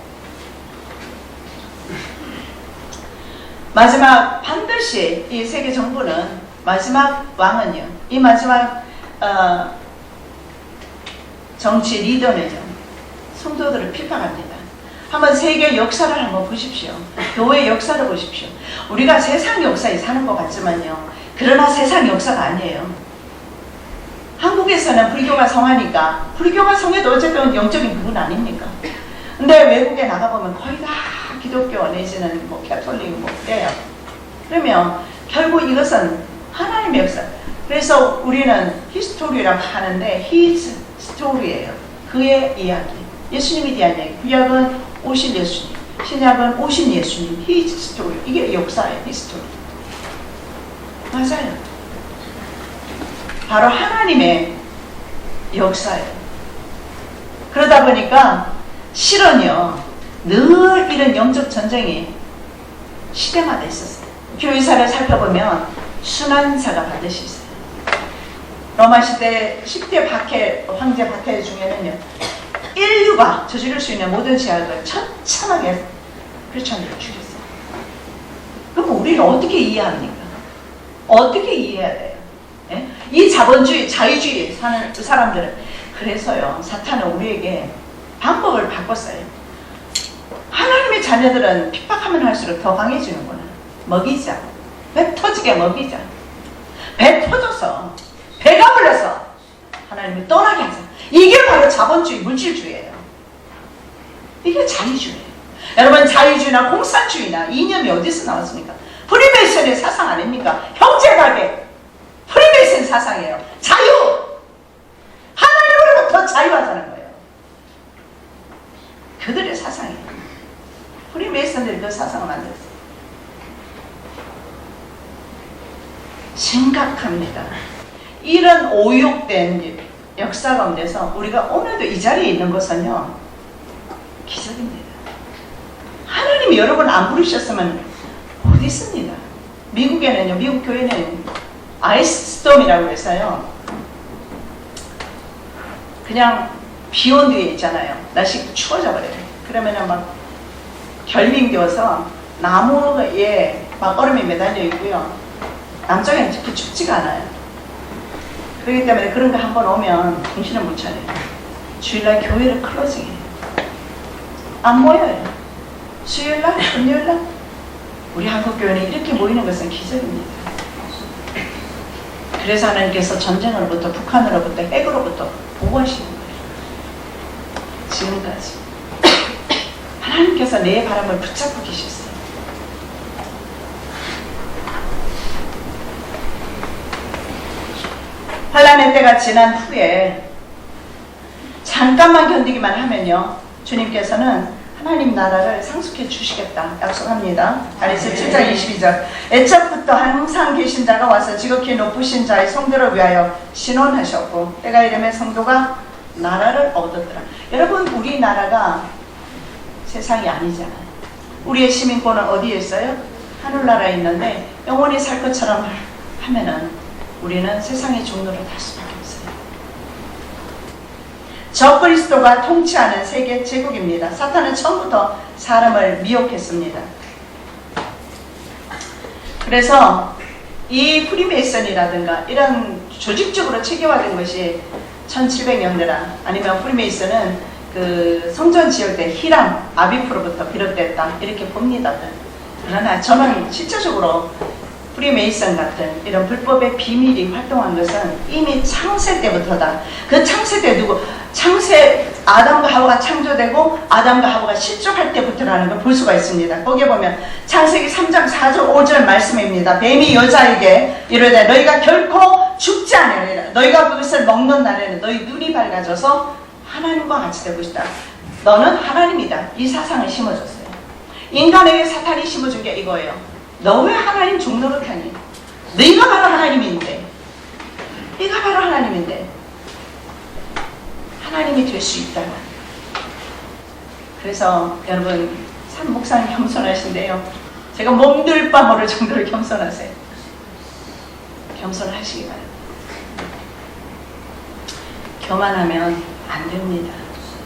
마지막 반드시 이 세계 정부는, 마지막 왕은요, 이 마지막 정치 리더는요, 성도들을 비판합니다. 한번 세계 역사를 한번 보십시오. 교회 역사를 보십시오. 우리가 세상 역사에 사는 것 같지만요, 그러나 세상 역사가 아니에요. 한국에서는 불교가 성하니까, 불교가 성해도 어쨌든 영적인 부분 아닙니까? 근데 외국에 나가보면 거의 다 기독교 내지는 뭐 캐톨릭 뭐 그래요. 그러면 결국 이것은 하나님의 역사. 그래서 우리는 히스토리라고 하는데 his story예요. 그의 이야기. 예수님에 대한 이야기. 구약은 오신 예수님, 신약은 오신 예수님. his story. 이게 역사예요. history. 맞아요. 바로 하나님의 역사예요. 그러다 보니까 실은요, 늘 이런 영적 전쟁이 시대마다 있었어요. 교회사를 살펴보면 순환사가 반드시 있어요. 로마 시대 10대 황제 박해 중에는요, 인류가 저지를 수 있는 모든 죄악을 처참하게 크리스천들을 죽였어요. 그럼 우리는 어떻게 이해합니까? 어떻게 이해해야 돼요? 예? 이 자본주의, 자유주의 사는 사람들은, 그래서요, 사탄은 우리에게 방법을 바꿨어요. 하나님의 자녀들은 핍박하면 할수록 더 강해지는구나. 먹이자. 배 터지게 먹이자. 배 터져서, 배가 불러서 하나님이 떠나게 하자. 이게 바로 자본주의, 물질주의예요. 이게 자유주의예요. 여러분, 자유주의나 공산주의나 이념이 어디서 나왔습니까? 프리메이슨의 사상 아닙니까? 형제가게. 프리메이슨 사상이에요. 자유! 하나님으로부터 자유하자는 거예요. 그들의 사상이에요. 프리메이슨들이 그 사상을 만들었어요. 심각합니다. 이런 오욕된 역사 가운데서 우리가 오늘도 이 자리에 있는 것은요, 기적입니다. 하나님이 여러분 안 부르셨으면 어디 있습니다. 미국에는요, 미국 교회는 아이스스톰이라고 해서요, 그냥 비 온 뒤에 있잖아요. 날씨가 추워져 버려요. 그러면은 막 결빙되어서 나무에 막 얼음이 매달려 있고요. 남쪽에는 특히 춥지가 않아요. 그렇기 때문에 그런 거 한번 오면 정신을 못 차려요. 주일날 교회를 클로징해요. 안 모여요. 수요일날, 금요일날. 우리 한국교회는 이렇게 모이는 것은 기적입니다. 그래서 하나님께서 전쟁으로부터, 북한으로부터, 핵으로부터 보호하시는 거예요. 지금까지. 하나님께서 내 바람을 붙잡고 계셨어요. 환란의 때가 지난 후에 잠깐만 견디기만 하면요, 주님께서는 하나님 나라를 상속해 주시겠다 약속합니다. 아리스 7장 22절. 애초부터 항상 계신 자가 와서 지극히 높으신 자의 성도를 위하여 신원하셨고 때가 이르면 성도가 나라를 얻었더라. 여러분, 우리나라가 세상이 아니잖아요. 우리의 시민권은 어디에 있어요? 하늘나라에 있는데 영원히 살 것처럼 하면은 우리는 세상의 종로를 달 수밖에 없어요. 적그리스도가 통치하는 세계 제국입니다. 사탄은 처음부터 사람을 미혹했습니다. 그래서 이 프리메이슨이라든가 이런 조직적으로 체계화된 것이 1700년대라 아니면 프리메이슨은 그 성전 지을 때 히람, 아비프로부터 비롯됐다 이렇게 봅니다. 그러나 저는 실제적으로 프리메이슨 같은 이런 불법의 비밀이 활동한 것은 이미 창세 때부터다. 그 창세 때 창세 아담과 하와가 창조되고 아담과 하와가 실족할 때부터라는 걸 볼 수가 있습니다. 거기에 보면 창세기 3장 4절 5절 말씀입니다. 뱀이 여자에게 이르되 너희가 결코 죽지 아니하리라. 너희가 그것을 먹는 날에는 너희 눈이 밝아져서 하나님과 같이 되고 있다. 너는 하나님이다. 이 사상을 심어줬어요. 인간에게 사탄이 심어준 게 이거예요. 너 왜 하나님 종로를 타니? 네가 바로 하나님인데, 네가 바로 하나님인데 하나님이 될 수 있다고. 그래서 여러분, 참 목사님 겸손하신데요, 제가 몸둘 바 모를 정도로 겸손하세요. 겸손하시기 바랍니다. 교만하면 안 됩니다.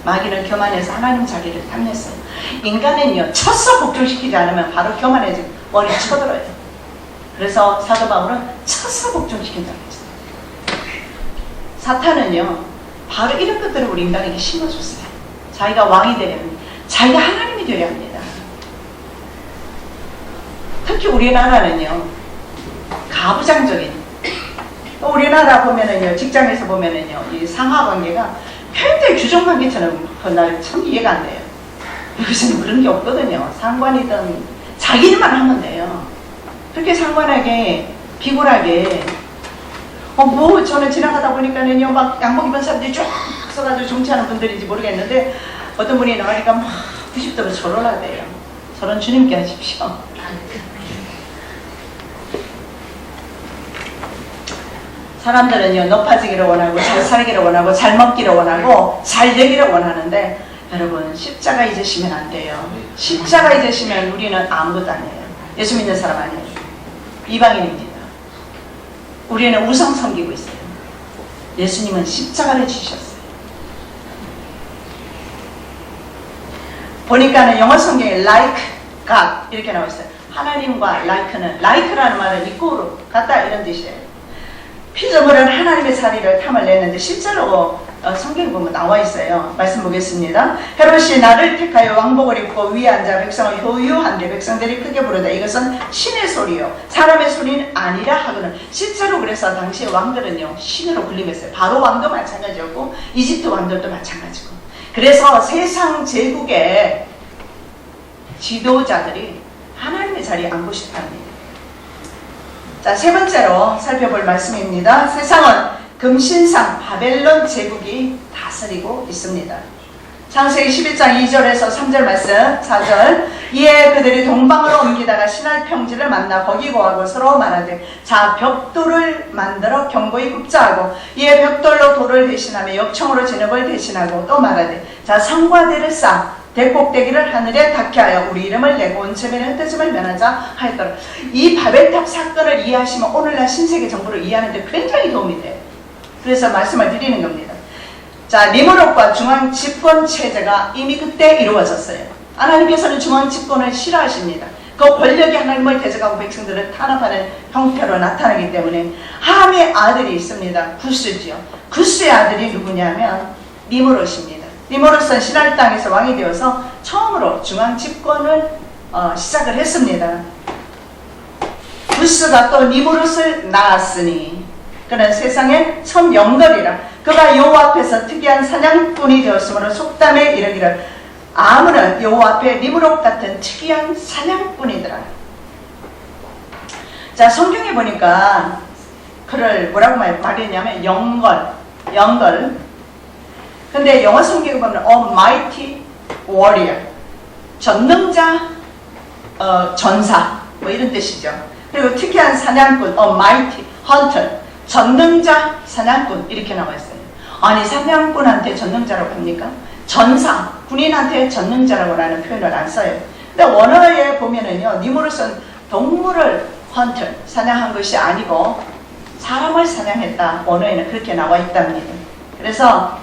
마귀는 교만해서 하나님 자리를 탐냈어요. 인간은요, 쳤어 복종시키지 않으면 바로 교만해지고 머리 쳐들어요. 그래서 사도 바울은 쳤어 복종시킨다고 했어요. 사탄은요, 바로 이런 것들을 우리 인간에게 심어줬어요. 자기가 왕이 되려면, 자기가 하나님이 되어야 합니다. 특히 우리나라는요, 가부장적인, 또 우리나라 보면은요, 직장에서 보면은요, 이 상하관계가 굉장히 규정관계처럼 나를 참 이해가 안 돼요. 여기서는 그런 게 없거든요. 상관이든 자기 일만 하면 돼요. 그렇게 상관하게, 비굴하게, 뭐 저는 지나가다 보니까는요, 막 양복 입은 사람들이 쫙 써가지고 정치하는 분들인지 모르겠는데 어떤 분이 나가니까 막 90도로 절을 하대요. 저런 주님께 하십시오. 사람들은요, 높아지기를 원하고 잘 살기를 원하고 잘 먹기를 원하고 잘 되기를 원하는데, 여러분, 십자가 잊으시면 안 돼요. 십자가 잊으시면 우리는 아무것도 아니에요. 예수 믿는 사람 아니에요. 이방인입니다. 우리는 우상 섬기고 있어요. 예수님은 십자가를 지셨어요. 보니까는 영어 성경에 like God 이렇게 나와 있어요. 하나님과 like라는 말은 이꼬르 같다 이런 뜻이에요. 피조물은 하나님의 자리를 탐을 냈는데 실제로 성경 보면 나와 있어요. 말씀 보겠습니다. 헤롯이 나를 택하여 왕복을 입고 위에 앉아 백성을 효유한데 백성들이 크게 부르다. 이것은 신의 소리요 사람의 소리는 아니라 하고는, 실제로 그래서 당시 왕들은요, 신으로 군림했어요. 바로 왕도 마찬가지였고 이집트 왕들도 마찬가지고. 그래서 세상 제국의 지도자들이 하나님의 자리에 앉고 싶답니다. 자, 세 번째로 살펴볼 말씀입니다. 세상은 금신상 바벨론 제국이 다스리고 있습니다. 창세기 11장 2절에서 3절 말씀, 4절. 이에 그들이 동방으로 옮기다가 신할 평지를 만나 거기 거하고 서로 말하되, 자, 벽돌을 만들어 견고히 굽자하고, 이에 벽돌로 돌을 대신하며 역청으로 진흙을 대신하고, 또 말하되, 자, 성과대를 쌓아 대꼭대기를 하늘에 닿게 하여 우리 이름을 내고 온체면에 흩어짐을 면하자 하였더라. 이 바벨탑 사건을 이해하시면 오늘날 신세계 정부를 이해하는 데 굉장히 도움이 돼요. 그래서 말씀을 드리는 겁니다. 자, 니므롯과 중앙 집권 체제가 이미 그때 이루어졌어요. 하나님께서는 중앙 집권을 싫어하십니다. 그 권력이 하나님을 대적하고 백성들을 탄압하는 형태로 나타나기 때문에 함의 아들이 있습니다. 구스지요. 구스의 아들이 누구냐면 니므롯입니다. 니므롯은 시날 땅에서 왕이 되어서 처음으로 중앙 집권을 시작을 했습니다. 구스가 또 니므롯을 낳았으니 그는 세상의 첫 영걸이라. 그가 여호와 앞에서 특이한 사냥꾼이 되었으므로 속담에 이르기를 아므는 여호와 앞에 니므롯 같은 특이한 사냥꾼이더라. 자, 성경에 보니까 그를 뭐라고 말했냐면 영걸. 근데 영어 성경에 보면 Almighty Warrior, 전능자, 전사 뭐 이런 뜻이죠. 그리고 특이한 사냥꾼, Almighty Hunter, 전능자 사냥꾼 이렇게 나와 있어요. 아니, 사냥꾼한테 전능자라고 합니까? 전사, 군인한테 전능자라고라는 표현을 안 써요. 근데 원어에 보면은요, 니므롯은 동물을 헌트, 사냥한 것이 아니고 사람을 사냥했다. 원어에는 그렇게 나와 있답니다. 그래서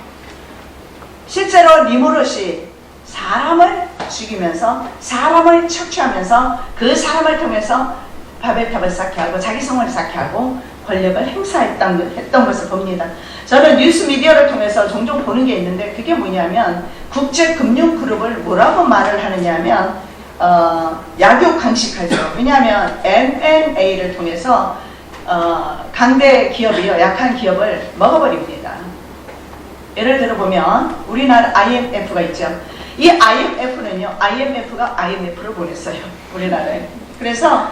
실제로 니므롯이 사람을 죽이면서 사람을 착취하면서 그 사람을 통해서 바벨탑을 쌓게 하고 자기 성을 쌓게 하고 권력을 행사했던 것을 봅니다. 저는 뉴스 미디어를 통해서 종종 보는 게 있는데 그게 뭐냐면 국제금융그룹을 뭐라고 말을 하느냐면 약육강식하죠. 왜냐하면 M&A를 통해서 강대 기업이요, 약한 기업을 먹어버립니다. 예를 들어 보면 우리나라 IMF가 있죠. 이 IMF는요, IMF가 IMF를 보냈어요. 우리나라에. 그래서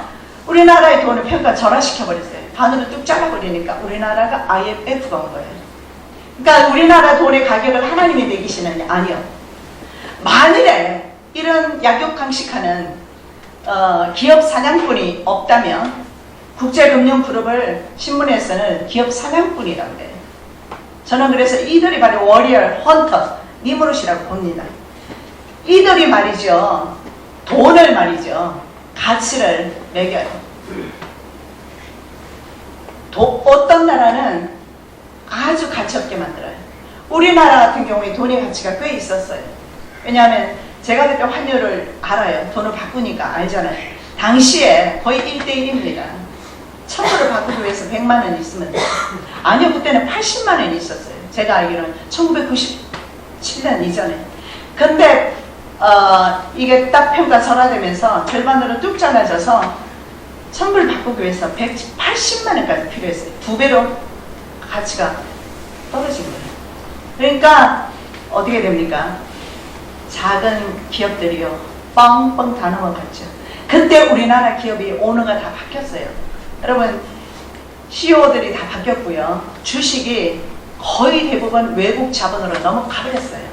우리나라의 돈을 평가절하시켜버렸어요. 반으로 뚝 잘라버리니까 우리나라가 IMF가 온 거예요. 그러니까 우리나라 돈의 가격을 하나님이 매기시느냐? 아니요. 만일에 이런 약육강식하는 기업 사냥꾼이 없다면 국제금융그룹을 신문에서는 기업 사냥꾼이라고 그래요. 저는 그래서 이들이 바로 워리어, 헌터, 니므롯이라고 봅니다. 이들이 말이죠, 돈을 말이죠, 가치를 매겨요. 어떤 나라는 아주 가치 없게 만들어요. 우리나라 같은 경우에 돈의 가치가 꽤 있었어요. 왜냐하면 제가 그때 환율을 알아요. 돈을 바꾸니까 알잖아요. 당시에 거의 1대1입니다. 1000불을 바꾸기 위해서 100만 원이 있으면 돼요. 아니요, 그때는 80만 원이 있었어요. 제가 알기로는 1997년 이전에. 근데 이게 딱 평가절하되면서 절반으로 뚝 잘라져서 1000불 바꾸기 위해서 180만 원까지 필요했어요. 2배로 가치가 떨어진 거예요. 그러니까 어떻게 됩니까? 작은 기업들이요, 뻥뻥 다 넘어갔죠. 그때 우리나라 기업이 오너가 다 바뀌었어요. 여러분, CEO들이 다 바뀌었고요. 주식이 거의 대부분 외국 자본으로 넘어가버렸어요.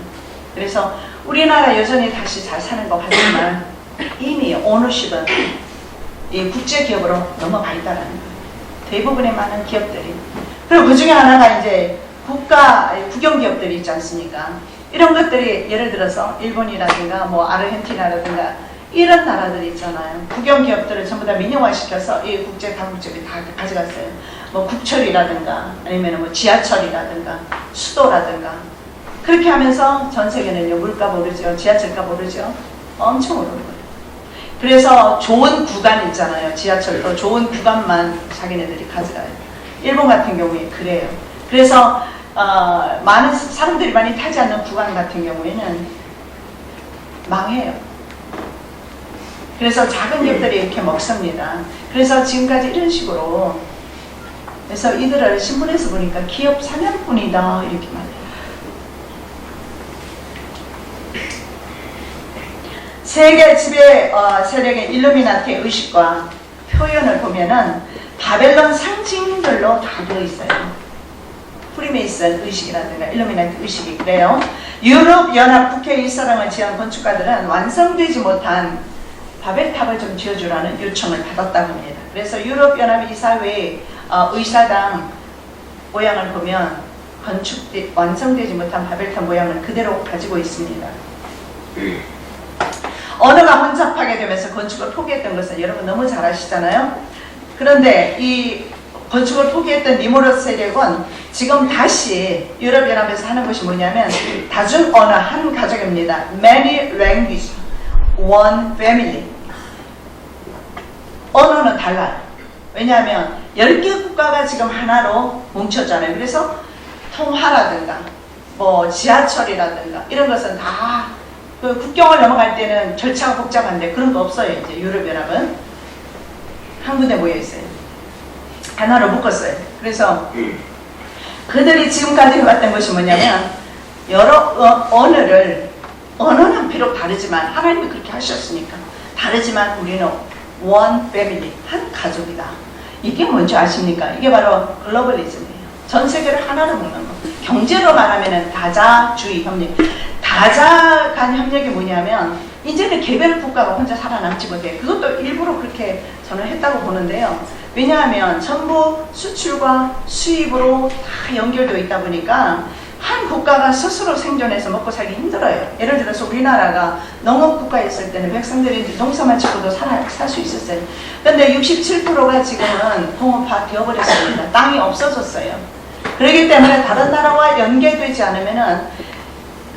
그래서 우리나라 여전히 다시 잘 사는 것 같지만 이미 오너십은 이 국제기업으로 넘어가 있다는 거예요. 대부분의 많은 기업들이. 그리고 그 중에 하나가 이제 국영기업들이 있지 않습니까? 이런 것들이 예를 들어서 일본이라든가 뭐 아르헨티나라든가 이런 나라들이 있잖아요. 국영기업들을 전부 다 민영화시켜서 이 다국적이 다 가져갔어요. 뭐 국철이라든가 아니면 뭐 지하철이라든가 수도라든가 그렇게 하면서 전 세계는요, 물값 오르죠, 지하철값 오르죠, 엄청 오르는 거예요. 그래서 좋은 구간 있잖아요. 지하철도 좋은 구간만 자기네들이 가져가요. 일본 같은 경우에 그래요. 그래서 많은 사람들이 많이 타지 않는 구간 같은 경우에는 망해요. 그래서 작은 기업들이 이렇게 먹습니다. 그래서 지금까지 이런 식으로, 그래서 이들을 신문에서 보니까 기업 사냥꾼이다 이렇게 말해요. 세계 지배 세력의 일루미나티의 의식과 표현을 보면은 바벨론 상징들로 다 되어 있어요. 프리메이슨 의식이라든가 일루미나티 의식이 그래요. 유럽 연합 국회 일사랑을 지은 건축가들은 완성되지 못한 바벨탑을 좀 지어주라는 요청을 받았다고 합니다. 그래서 유럽 연합 이사회의 의사당 모양을 보면 완성되지 못한 바벨탑 모양을 그대로 가지고 있습니다. 언어가 혼잡하게 되면서 건축을 포기했던 것은 여러분 너무 잘 아시잖아요. 그런데 이 건축을 포기했던 니므롯 세력은 지금 다시 유럽연합에서 하는 것이 뭐냐면 다중 언어 한 가족입니다. Many language, one family. 언어는 달라요. 왜냐하면 10개 국가가 지금 하나로 뭉쳤잖아요. 그래서 통화라든가 뭐 지하철이라든가 이런 것은 다 그 국경을 넘어갈 때는 절차가 복잡한데 그런 거 없어요. 이제 유럽연합은 한 군데 모여 있어요. 하나로 묶었어요. 그래서 그들이 지금까지 해왔던 것이 뭐냐면 여러 언어는 비록 다르지만 하나님이 그렇게 하셨으니까 다르지만 우리는 one family, 한 가족이다. 이게 뭔지 아십니까? 이게 바로 글로벌리즘이에요. 전 세계를 하나로 묶는 거. 경제로 말하면 다자주의 협력. 다자 간 협력이 뭐냐면 이제는 개별 국가가 혼자 살아남지 못해. 그것도 일부러 그렇게 저는 했다고 보는데요. 왜냐하면 전부 수출과 수입으로 다 연결되어 있다 보니까 한 국가가 스스로 생존해서 먹고 살기 힘들어요. 예를 들어서 우리나라가 농업국가에 있을 때는 백성들이 농사만 짓고도 살 수 있었어요. 근데 67%가 지금은 공업화 되어버렸습니다. 땅이 없어졌어요. 그렇기 때문에 다른 나라와 연계되지 않으면은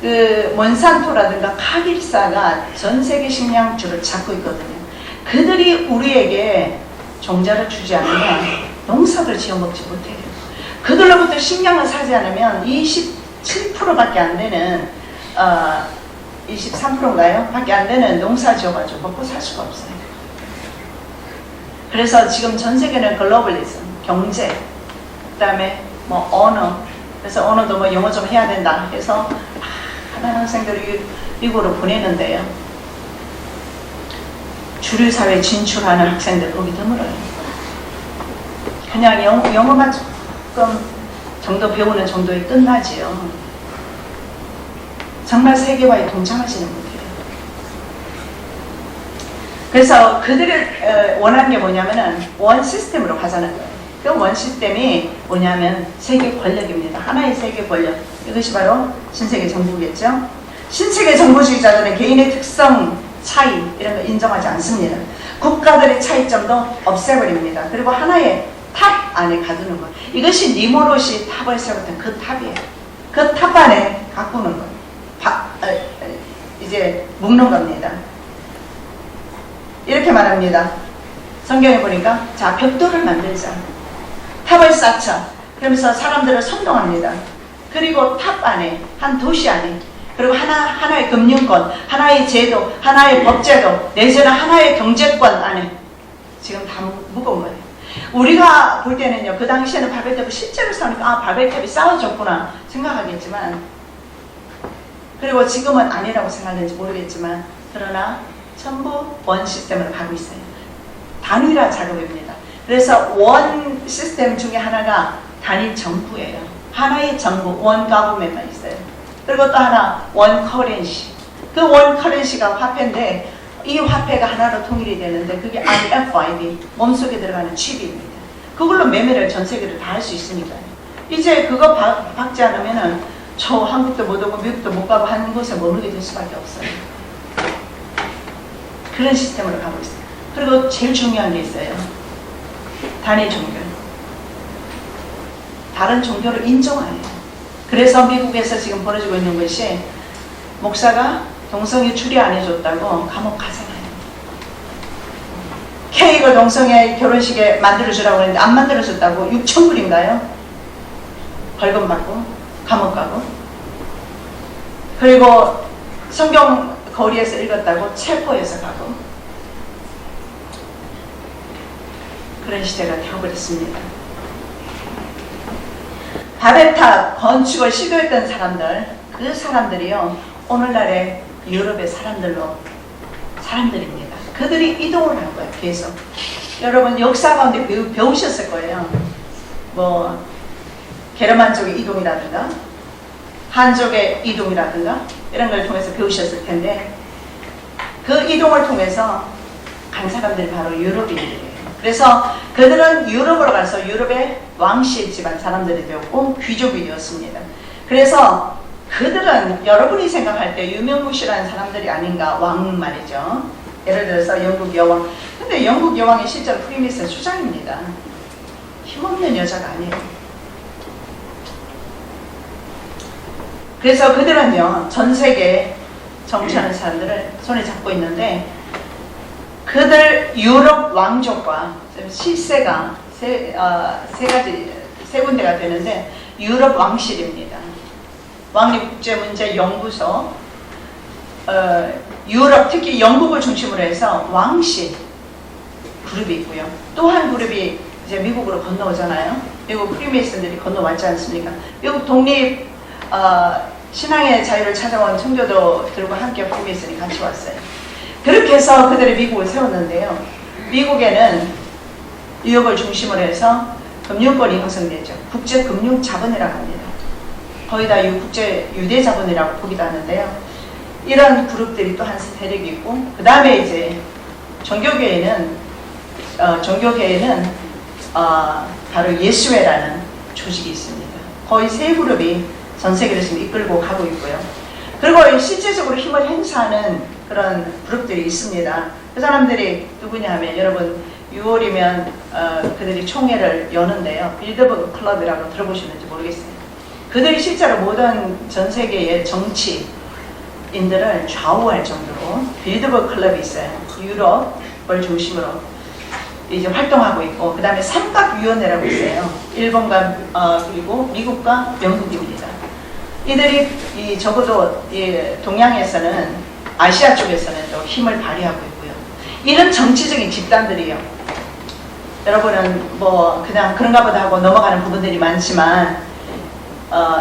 그 몬산토라든가 카길사가 전 세계 식량주를 잡고 있거든요. 그들이 우리에게 종자를 주지 않으면 농사를 지어 먹지 못해요. 그들로부터 식량을 사지 않으면 27%밖에 안 되는 23%인가요? 밖에 안 되는 농사 지어가지고 먹고 살 수가 없어요. 그래서 지금 전 세계는 글로벌리즘, 경제, 그 다음에 뭐 언어, 그래서 언어도 뭐 영어 좀 해야 된다 해서 많은 학생들이 미국으로 보내는데요. 주류 사회에 진출하는 학생들 보기 드물어요. 그냥 영어만 조금 정도 배우는 정도에 끝나지요. 정말 세계화에 동참하지는 못해요. 그래서 그들을 원하는 게 뭐냐면은 원 시스템으로 가자는 거예요. 그 원 시스템이 뭐냐면 세계 권력입니다. 하나의 세계 권력. 이것이 바로 신세계 정부겠죠. 신세계 정부주의자들은 개인의 특성, 차이 이런 거 인정하지 않습니다. 국가들의 차이점도 없애버립니다. 그리고 하나의 탑 안에 가두는 것. 이것이 니모롯이 탑을 세웠던 그 탑이에요. 그 탑 안에 가꾸는 것. 이제 묶는 겁니다. 이렇게 말합니다. 성경에 보니까 자, 벽돌을 만들자. 탑을 쌓자. 그러면서 사람들을 선동합니다. 그리고 탑 안에, 한 도시 안에, 그리고 하나의 금융권, 하나의 제도, 하나의 법제도, 내지는 하나의 경제권 안에 지금 다 묶은 거예요. 우리가 볼 때는요, 그 당시에는 바벨탑이 실제로 싸우니까, 아, 바벨탑이 싸워졌구나 생각하겠지만, 그리고 지금은 아니라고 생각하는지 모르겠지만, 그러나 전부 원 시스템으로 가고 있어요. 단일화 작업입니다. 그래서 원 시스템 중에 하나가 단일 정부예요. 하나의 정부, 원 가버멘트만 있어요. 그리고 또 하나, 원 커런시. 그 원 커런시가 화폐인데, 이 화폐가 하나로 통일이 되는데, 그게 RFID, 몸속에 들어가는 칩입니다. 그걸로 매매를 전 세계로 다 할 수 있으니까요. 이제 그거 받지 않으면은, 저 한국도 못 오고 미국도 못 가고 하는 곳에 머물게 될 수밖에 없어요. 그런 시스템으로 가고 있어요. 그리고 제일 중요한 게 있어요. 단일 종교. 다른 종교를 인정해요. 그래서 미국에서 지금 벌어지고 있는 것이 목사가 동성애 추리 안 해줬다고 감옥 가잖아요. K가 동성애 결혼식에 만들어주라고 했는데 안 만들어줬다고 6,000불인가요? 벌금 받고 감옥 가고, 그리고 성경 거리에서 읽었다고 체포해서 가고, 그런 시대가 되어버렸습니다. 바벨탑 건축을 시도했던 사람들, 그 사람들이요, 오늘날의 유럽의 사람들입니다. 그들이 이동을 한 거예요, 계속. 여러분 역사 가운데 배우셨을 거예요. 뭐 게르만족의 이동이라든가 한족의 이동이라든가 이런 걸 통해서 배우셨을 텐데, 그 이동을 통해서 간 사람들이 바로 유럽인들이에요. 그래서 그들은 유럽으로 가서 유럽의 왕실 집안 사람들이 되었고 귀족이 되었습니다. 그래서 그들은 여러분이 생각할 때 유명무실한 사람들이 아닌가, 왕 말이죠. 예를 들어서 영국 여왕. 근데 영국 여왕이 실제로 프리미스 수장입니다. 힘없는 여자가 아니에요. 그래서 그들은요, 전 세계 정치하는 사람들을 손에 잡고 있는데, 그들 유럽 왕족과 실세가 세 군데가 되는데 유럽 왕실입니다. 왕립국제문제연구소, 유럽 특히 영국을 중심으로 해서 왕실 그룹이 있고요. 또 한 그룹이 이제 미국으로 건너오잖아요. 미국 프리메이슨들이 건너왔지 않습니까? 미국 독립 신앙의 자유를 찾아온 청교도들과 함께 프리메이슨이 같이 왔어요. 그렇게 해서 그들이 미국을 세웠는데요. 미국에는 뉴욕을 중심으로 해서 금융권이 형성되죠. 국제금융자본이라고 합니다. 거의 다 국제 유대자본이라고 보기도 하는데요. 이런 그룹들이 또 한 세력이 있고, 그 다음에 이제 종교계에는 바로 예수회라는 조직이 있습니다. 거의 세 그룹이 전 세계를 지금 이끌고 가고 있고요. 그리고 실제적으로 힘을 행사하는 그런 그룹들이 있습니다. 그 사람들이 누구냐 하면 여러분 6월이면 그들이 총회를 여는데요. 빌드버그 클럽이라고 들어보시는지 모르겠어요. 그들이 실제로 모든 전 세계의 정치인들을 좌우할 정도로 빌드버그 클럽이 있어요. 유럽을 중심으로 이제 활동하고 있고, 그 다음에 삼각위원회라고 있어요. 일본과 그리고 미국과 영국입니다. 이들이 적어도 동양에서는, 아시아 쪽에서는 또 힘을 발휘하고 있고요. 이런 정치적인 집단들이요. 여러분은 뭐 그냥 그런가 보다 하고 넘어가는 부분들이 많지만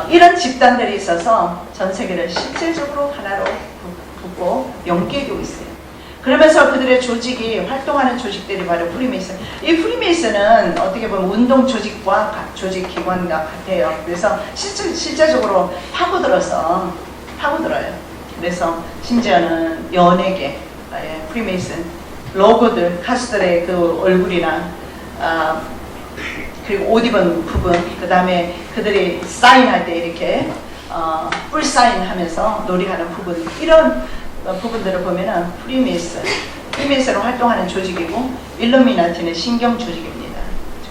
이런 집단들이 있어서 전 세계를 실질적으로 하나로 붙고 연계되고 있어요. 그러면서 그들의 조직이 활동하는 조직들이 바로 프리메이슨. 이 프리메이슨은 어떻게 보면 운동 조직과 조직 기관과 같아요. 그래서 실제적으로 파고들어요. 그래서 심지어는 연예계, 프리메이슨 로고들, 가수들의 그 얼굴이나 그리고 옷 입은 부분, 그 다음에 그들이 사인할 때 이렇게 뿔 사인하면서 놀이하는 부분, 이런 부분들을 보면은 프리메이슨으로 활동하는 조직이고, 일루미나티는 신경 조직입니다.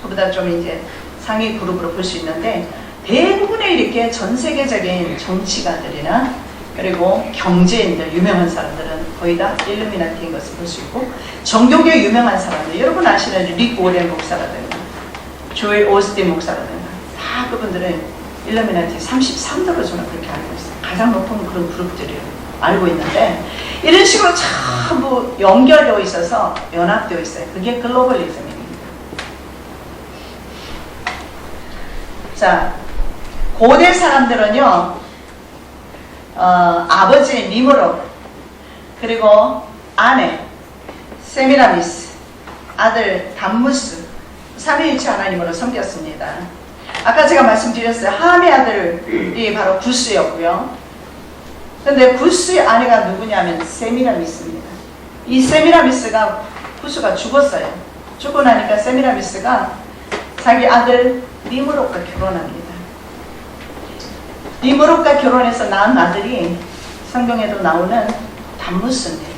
그보다 좀 이제 상위 그룹으로 볼 수 있는데, 대부분의 이렇게 전 세계적인 정치가들이나 그리고 경제인들, 유명한 사람들은 거의 다 일루미나티인 것을 볼 수 있고, 종교계 유명한 사람들, 여러분 아시는 릭 오렌 목사라든가 조엘 오스틴 목사라든가 다 그분들은 일루미나티 33도로 저는 그렇게 알고 있어요. 가장 높은 그런 그룹들이에요. 알고 있는데, 이런 식으로 전부 연결되어 있어서 연합되어 있어요. 그게 글로벌리즘입니다. 자, 고대 사람들은요, 아버지 니무롯, 그리고 아내 세미라미스, 아들 담무스, 삼위일체 하나님으로 섬겼습니다. 아까 제가 말씀드렸어요. 함의 아들이 바로 구스였고요. 근데 구스의 아내가 누구냐면 세미라미스입니다. 이 세미라미스가, 구스가 죽었어요. 죽고 나니까 세미라미스가 자기 아들 니무롯과 결혼합니다. 니무롯과 결혼해서 낳은 아들이 성경에도 나오는 담무스입니다.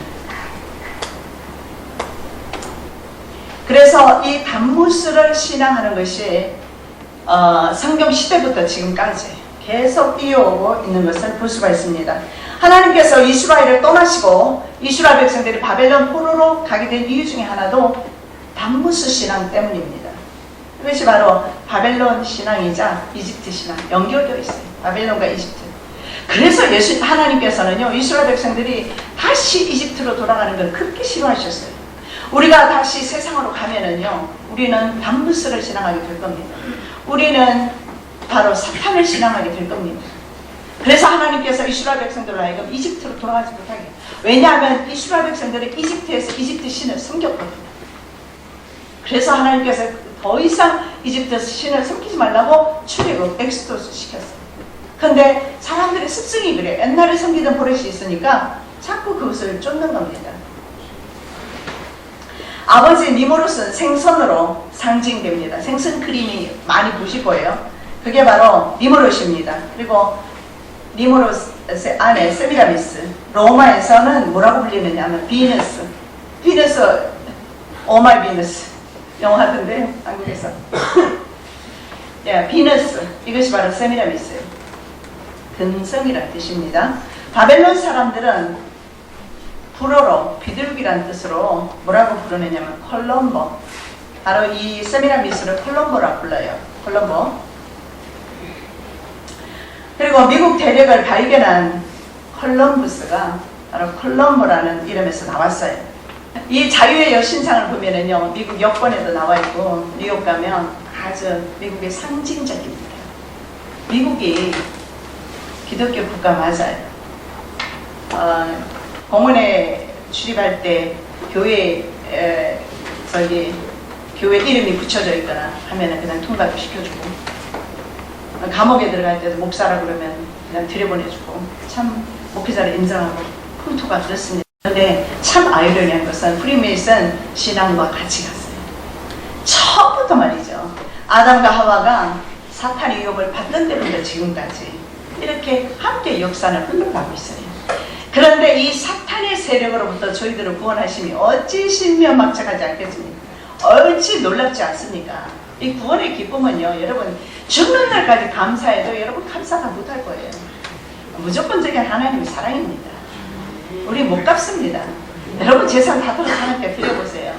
그래서 이 담무스를 신앙하는 것이 성경 시대부터 지금까지 계속 이어오고 있는 것을 볼 수가 있습니다. 하나님께서 이스라엘을 떠나시고 이스라엘 백성들이 바벨론 포로로 가게 된 이유 중에 하나도 담무스 신앙 때문입니다. 이것이 바로 바벨론 신앙이자 이집트 신앙 연결되어 있어요. 바벨론과 이집트. 그래서 하나님께서는요, 이스라엘 백성들이 다시 이집트로 돌아가는 걸 그렇게 싫어하셨어요. 우리가 다시 세상으로 가면은요, 우리는 담무스를 신앙하게 될 겁니다. 우리는 바로 사탄을 신앙하게 될 겁니다. 그래서 하나님께서 이스라엘 백성들로 하여금 이집트로 돌아가지 못하게. 왜냐하면 이스라엘 백성들은 이집트에서 이집트 신을 섬겼거든요. 그래서 하나님께서 더 이상 이집트 신을 섬기지 말라고 출애굽, 엑스도스 시켰어요. 근데 사람들의 습성이 그래요. 옛날에 섬기던 버릇이 있으니까 자꾸 그것을 쫓는 겁니다. 아버지 니무롯은 생선으로 상징됩니다. 생선 그림이 많이 보실 거예요. 그게 바로 니무롯입니다. 그리고 니무롯의 아내 세미라미스, 로마에서는 뭐라고 불리느냐 하면 비너스, 오마이 비너스 영어 하던데 한국에서 비너스, 이것이 바로 세미라미스예요. 금성이라는 뜻입니다. 바벨론 사람들은 불어로 비둘기란 뜻으로 뭐라고 부르느냐면 콜럼보. 바로 이 세미라미스를 콜럼보라 불러요. 콜럼보. 그리고 미국 대륙을 발견한 콜럼부스가 바로 콜럼보라는 이름에서 나왔어요. 이 자유의 여신상을 보면은요, 미국 여권에도 나와 있고, 뉴욕 가면 아주 미국의 상징적입니다. 미국이 기독교 국가 맞아요. 공원에 출입할 때 교회 교회 이름이 붙여져 있거나 하면은 그냥 통과도 시켜주고, 감옥에 들어갈 때도 목사라 그러면 그냥 들여보내주고, 참 목회자를 인정하고 풍토가 그렇습니다. 그런데 참 아이러니한 것은 프리메이슨 신앙과 같이 갔어요. 처음부터 말이죠. 아담과 하와가 사탄의 유혹을 받던 때부터 지금까지 이렇게 함께 역사를 흘러가고 있어요. 그런데 이 사탄의 세력으로부터 저희들을 구원하심이 어찌 신명막측하지 않겠습니까? 어찌 놀랍지 않습니까? 이 구원의 기쁨은요, 여러분 죽는 날까지 감사해도 여러분 감사가 못할 거예요. 무조건적인 하나님의 사랑입니다. 우리 못 갚습니다. 여러분 재산 다 들어서 하나님께 드려보세요.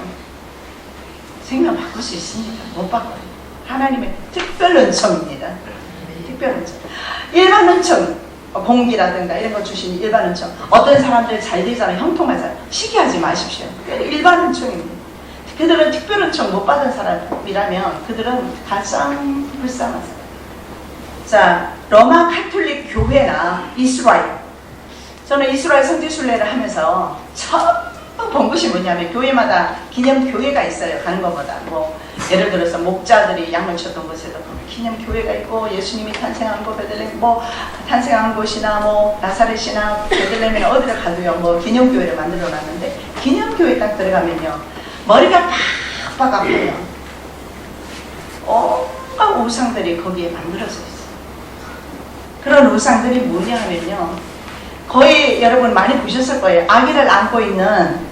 생명 바꿀 수 있습니다. 못 바꿔요. 하나님의 특별 은총입니다. 특별 은총. 일반 은총, 공기라든가 이런 거 주신 일반 은총. 어떤 사람들 잘 되잖아요. 형통하잖아요. 시기하지 마십시오. 일반 은총입니다. 그들은 특별 은총 못 받은 사람이라면 그들은 가장 불쌍한 사람. 자, 로마 카톨릭 교회나 이스라엘. 저는 이스라엘 성지순례를 하면서 처음 본 것이 뭐냐면, 교회마다 기념교회가 있어요. 가는 것보다. 뭐 예를 들어서 목자들이 양을 쳤던 곳에도 기념교회가 있고, 예수님이 탄생한 곳 베들레헴 뭐 탄생한 곳이나 뭐 나사렛이나 베들레헴이나 어디를 가도요, 뭐 기념교회를 만들어 놨는데, 기념교회 딱 들어가면요, 머리가 팍팍 아파요. 온갖 우상들이 거기에 만들어져 있어요. 그런 우상들이 뭐냐 하면요, 거의 여러분 많이 보셨을 거예요. 아기를 안고 있는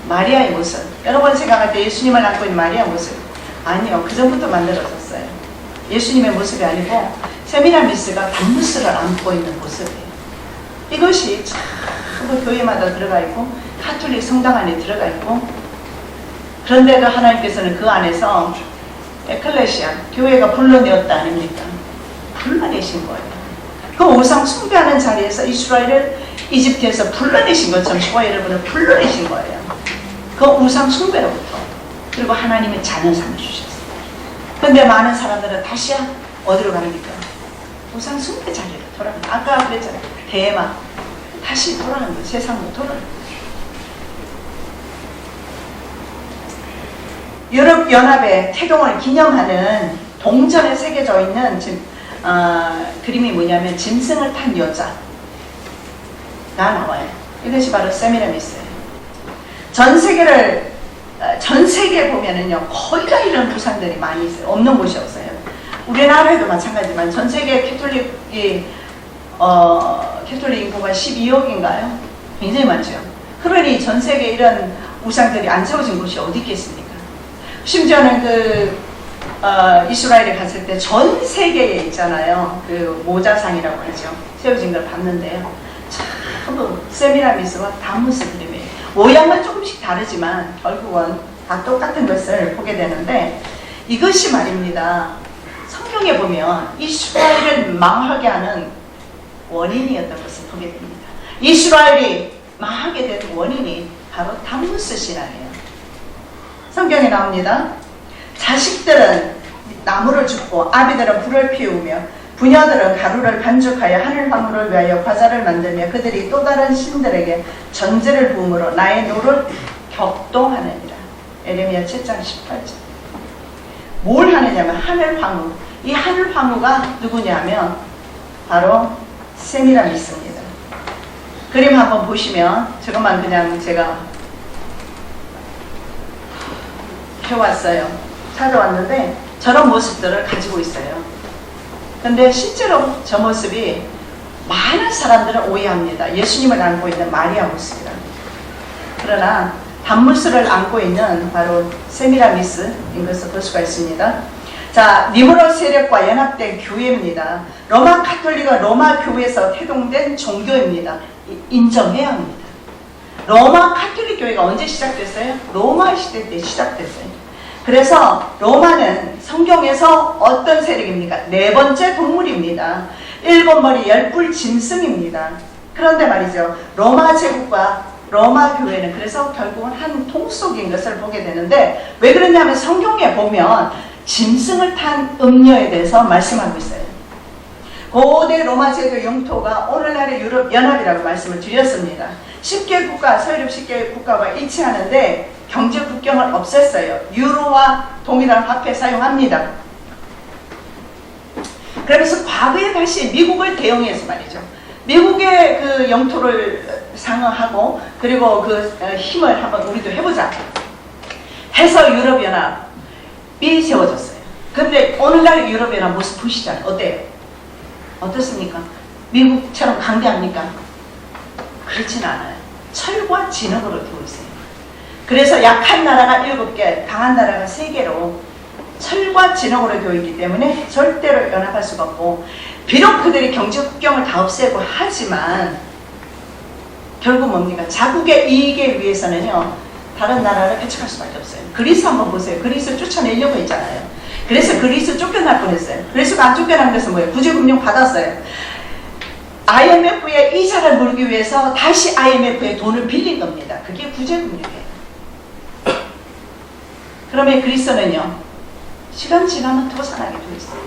마리아의 모습. 여러분 생각할 때 예수님을 안고 있는 마리아 모습. 아니요, 그 전부터 만들어졌어요. 예수님의 모습이 아니고 세미라미스가 단무스를 안고 있는 모습이에요. 이것이 전부 교회마다 들어가 있고, 카톨릭 성당 안에 들어가 있고, 그런데도 하나님께서는 그 안에서 에클레시아, 교회가 불러내었다 아닙니까? 불러내신 거예요. 그 우상 숭배하는 자리에서 이스라엘을 이집트에서 불러내신 것처럼 저와 여러분을 불러내신 거예요. 그 우상 숭배로부터. 그리고 하나님의 자녀상을 주셨어요. 그런데 많은 사람들은 다시 어디로 갑니까? 우상 숭배 자리로 돌아가는 거예요. 아까 그랬잖아요. 대마. 다시 돌아가는 거예요. 세상으로 돌아가는 거예요. 유럽연합의 태동을 기념하는 동전에 새겨져 있는 그림이 뭐냐면, 짐승을 탄 여자가 나와요. 이것이 바로 세미라미스예요. 전 세계에 보면은요, 거의 다 이런 우상들이 많이 있어요. 없는 곳이 없어요. 우리나라에도 마찬가지지만 전 세계 캐톨릭 인구가 12억인가요? 굉장히 많죠. 그러니 전 세계에 이런 우상들이 안 세워진 곳이 어디 있겠습니까? 심지어는 이스라엘에 갔을 때 전 세계에 있잖아요. 그 모자상이라고 하죠. 세워진 걸 봤는데요. 전부 세미라미스와 단무스 그림이에요. 모양은 조금씩 다르지만 결국은 다 똑같은 것을 보게 되는데, 이것이 말입니다. 성경에 보면 이스라엘을 망하게 하는 원인이었던 것을 보게 됩니다. 이스라엘이 망하게 된 원인이 바로 단무스 신앙이에요. 성경에 나옵니다. 자식들은 나무를 줍고 아비들은 불을 피우며 부녀들은 가루를 반죽하여 하늘 화물을 위하여 과자를 만들며 그들이 또 다른 신들에게 전제를 부음으로 나의 노를 격동하느니라. 에레미야 7장 18절. 뭘 하느냐면 하늘 황후. 이 하늘 황후가 누구냐면 바로 세미라미스입니다. 그림 한번 보시면, 저것만 그냥 제가 해왔어요. 찾아왔는데 저런 모습들을 가지고 있어요. 근데 실제로 저 모습이 많은 사람들은 오해합니다. 예수님을 안고 있는 마리아 모습이라. 그러나 단무스를 안고 있는 바로 세미라미스인 것을 볼 수가 있습니다. 자, 니무롯 세력과 연합된 교회입니다. 로마 카톨릭은 로마 교회에서 태동된 종교입니다. 인정해야 합니다. 로마 카톨릭 교회가 언제 시작됐어요? 로마 시대 때 시작됐어요. 그래서 로마는 성경에서 어떤 세력입니까? 네 번째 동물입니다. 일곱 머리 열뿔 짐승입니다. 그런데 말이죠. 로마 제국과 로마 교회는 그래서 결국은 한 통속인 것을 보게 되는데, 왜 그러냐면 성경에 보면 짐승을 탄 음녀에 대해서 말씀하고 있어요. 고대 로마 제도 영토가 오늘날의 유럽 연합이라고 말씀을 드렸습니다. 10개 국가, 서유럽 10개 국가가 일치하는데 경제 국경을 없앴어요. 유로와 동일한 화폐 사용합니다. 그러면서 과거에 다시 미국을 대응해서 말이죠. 미국의 그 영토를 상응하고, 그리고 그 힘을 한번 우리도 해보자 해서 유럽연합이 세워졌어요. 그런데 오늘날 유럽연합 모습 보시잖아요. 어때요? 어떻습니까? 미국처럼 강대합니까? 그렇진 않아요. 철과 진흙으로 되어 있어요. 그래서 약한 나라가 7개, 강한 나라가 3개로 철과 진흙으로 되어 있기 때문에 절대로 연합할 수가 없고, 비록 그들이 경제 국경을 다 없애고 하지만 결국 뭡니까? 자국의 이익에 위해서는요, 다른 나라를 배척할 수밖에 없어요. 그리스 한번 보세요. 그리스 쫓아내려고 했잖아요. 그래서 그리스 쫓겨날 뻔했어요. 그리스가 안 쫓겨난 것은 뭐예요? 구제금융 받았어요. IMF에 이자를 물기 위해서 다시 IMF에 돈을 빌린 겁니다. 그게 구제금융이에요. 그러면 그리스는요, 시간 지나면 도산하게 돼 있어요.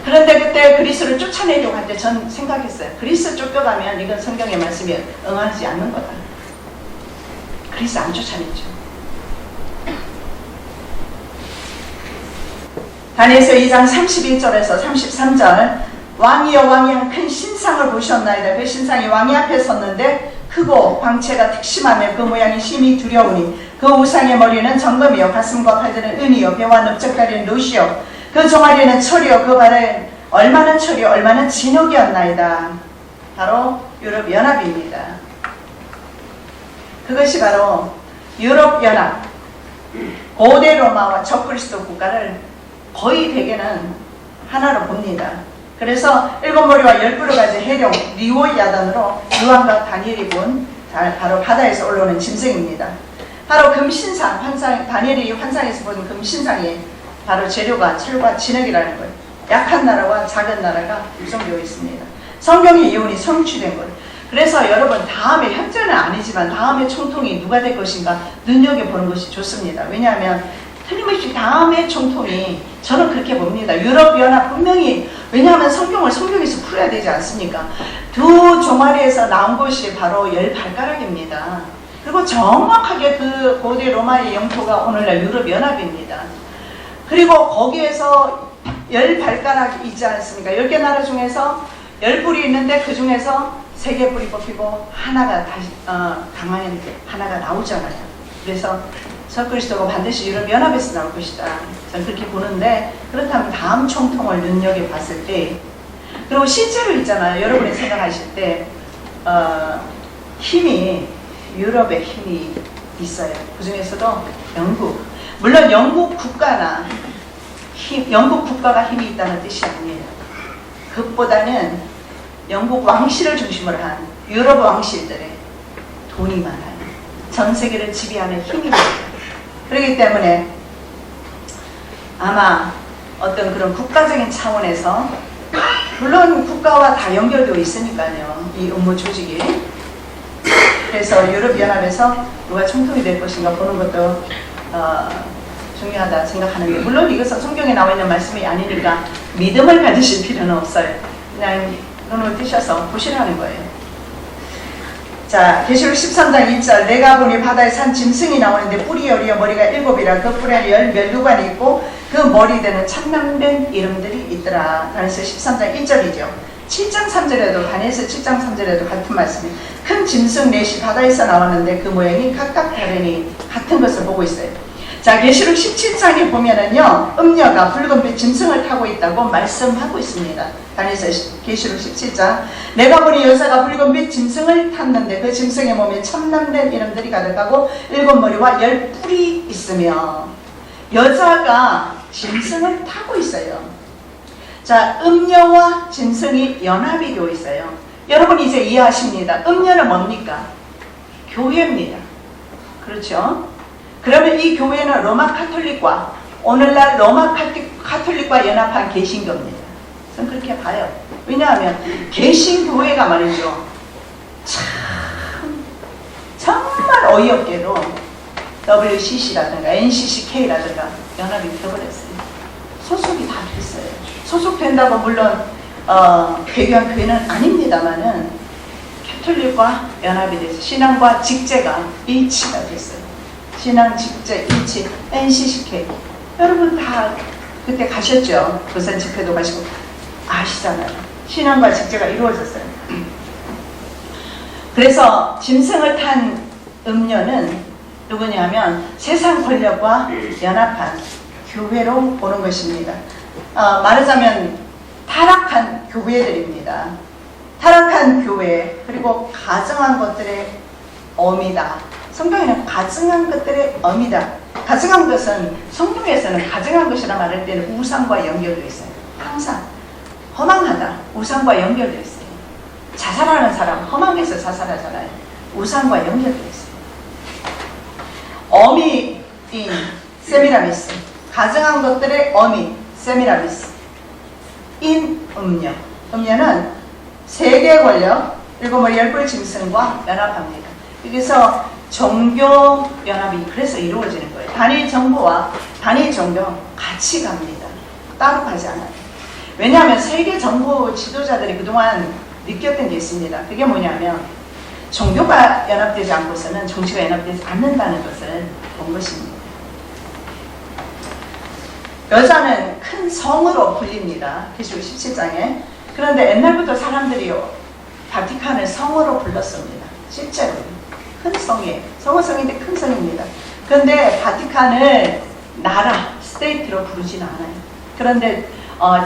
그런데 그때 그리스를 쫓아내려고 할 때 전 생각했어요. 그리스 쫓겨가면 이건 성경의 말씀이 응하지 않는 거다. 그리스 안 쫓아냈죠. 다니엘서 2장 31절에서 33절, 왕이여 왕이 한 큰 신상을 보셨나이다. 그 신상이 왕이 앞에 섰는데 크고 광채가 특심하며 그 모양이 심히 두려우니 그 우상의 머리는 정금이요 가슴과 팔들은 은이요 배와 넓적다리는 롯이요 그 종아리는 철이요 그 발은 얼마나 철이요 얼마나 진흙이었나이다. 바로 유럽연합입니다. 그것이 바로 유럽연합, 고대 로마와 적그리스도 국가를 거의 대개는 하나로 봅니다. 그래서 7머리와 10뿔을 가진 해룡 리오야단으로 요한과 다니엘이 본 바로 바다에서 올라오는 짐승입니다. 바로 금신상, 다니엘이 환상에서 본 금신상이 바로 재료가 철과 진흙이라는 거예요. 약한 나라와 작은 나라가 구성되어 있습니다. 성경의 이혼이 성취된 거예요. 그래서 여러분, 다음에, 현재는 아니지만 다음에 총통이 누가 될 것인가 눈여겨보는 것이 좋습니다. 왜냐하면 틀림없이 다음에 총통이, 저는 그렇게 봅니다. 유럽연합 분명히, 왜냐하면 성경에서 풀어야 되지 않습니까? 두 종아리에서 나온 것이 바로 10발가락입니다. 그리고 정확하게 그 고대 로마의 영토가 오늘날 유럽연합입니다. 그리고 거기에서 10발가락이 있지 않습니까? 10개 나라 중에서 10뿔이 있는데 그 중에서 3개 뿔이 뽑히고 하나가 다시 강한 하나가 나오잖아요. 그래서 적그리스도가 반드시 유럽연합에서 나올 것이다. 저는 그렇게 보는데, 그렇다면 다음 총통을 눈여겨봤을 때, 그리고 실제로 있잖아요. 여러분이 생각하실 때 힘이, 유럽의 힘이 있어요. 그 중에서도 영국, 물론 영국 국가가 힘이 있다는 뜻이 아니에요. 그것보다는 영국 왕실을 중심으로 한 유럽 왕실들의 돈이 많아요. 전 세계를 지배하는 힘이 있어요. 그렇기 때문에 아마 어떤 그런 국가적인 차원에서, 물론 국가와 다 연결되어 있으니까요, 이 업무 조직이. 그래서 유럽연합에서 누가 총통이 될 것인가 보는 것도 중요하다 생각하는데, 물론 이것은 성경에 나와 있는 말씀이 아니니까 믿음을 가지실 필요는 없어요. 그냥 눈을 뜨셔서 보시라는 거예요. 자, 계시록 13장 1절, 내가 보니 바다에 산 짐승이 나오는데 뿔이 열이여 머리가 7이라 그 뿔에 10면류관이 있고 그 머리에는 참남된 이름들이 있더라. 다니엘서 13장 1절이죠. 7장 3절에도, 다니엘서 7장 3절에도 같은 말씀이, 큰 짐승 넷이 바다에서 나왔는데 그 모양이 각각 다르니 같은 것을 보고 있어요. 자, 계시록 17장에 보면은요, 음녀가 붉은빛 짐승을 타고 있다고 말씀하고 있습니다. 다니엘서 계시록 17장, 내가 보니 여자가 붉은빛 짐승을 탔는데 그 짐승의 몸에 참남된 이름들이 가득하고 7머리와 10뿔이 있으며, 여자가 짐승을 타고 있어요. 자, 음녀와 짐승이 연합이 되어 있어요. 여러분 이제 이해하십니다. 음녀는 뭡니까? 교회입니다. 그렇죠? 그러면 이 교회는 로마 카톨릭과 오늘날 로마 카톨릭과 연합한 개신교입니다. 저는 그렇게 봐요. 왜냐하면 개신교회가 말이죠. 참 정말 어이없게도 WCC라든가 NCCK라든가 연합이 되어버렸어요. 소속이 다 됐어요. 소속된다고 물론 배교한 교회는 아닙니다만은 캐톨릭과 연합이 돼서 신앙과 직제가 일치가 됐어요. 신앙, 직제, 일치, NCCK. 여러분 다 그때 가셨죠? 부산 집회도 가시고 아시잖아요. 신앙과 직제가 이루어졌어요. 그래서 짐승을 탄 음료는 누구냐면 세상 권력과 연합한 교회로 보는 것입니다. 말하자면 타락한 교회들입니다. 타락한 교회, 그리고 가증한 것들의 어미다. 성경에는 가증한 것들의 어미다. 가증한 것은 성경에서는 가증한 것이라 말할 때는 우상과 연결되어 있어요. 항상 허망하다. 우상과 연결되어 있어요. 자살하는 사람 허망해서 자살하잖아요. 우상과 연결되어 있어요. 어미인 세미라미스, 가증한 것들의 어미 세미라미스 인 음녀. 음녀는 세계 권력, 일곱 머리 열불 짐승과 연합합니다. 여기서 종교 연합이 그래서 이루어지는 거예요. 단일 정부와 단일 종교 같이 갑니다. 따로 가지 않아요. 왜냐하면 세계 정부 지도자들이 그동안 느꼈던 게 있습니다. 그게 뭐냐면 종교가 연합되지 않고서는 정치가 연합되지 않는다는 것을 본 것입니다. 여자는 큰 성으로 불립니다. 계시록 17장에. 그런데 옛날부터 사람들이요, 바티칸을 성으로 불렀습니다. 실제로. 큰 성이에요. 성인데 큰 성입니다. 그런데 바티칸을 나라, 스테이트로 부르지는 않아요. 그런데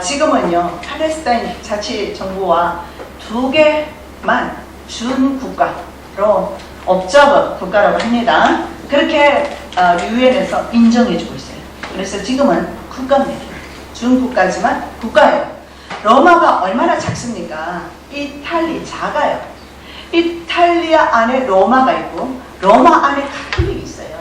지금은요, 팔레스타인 자치정부와 2개만 준 국가로 업저버 국가라고 합니다. 그렇게 유엔에서 인정해주고 있어요. 그래서 지금은 국가입니다. 준 국가지만 국가예요. 로마가 얼마나 작습니까? 이탈리 작아요. 이탈리아 안에 로마가 있고 로마 안에 가톨릭이 있어요.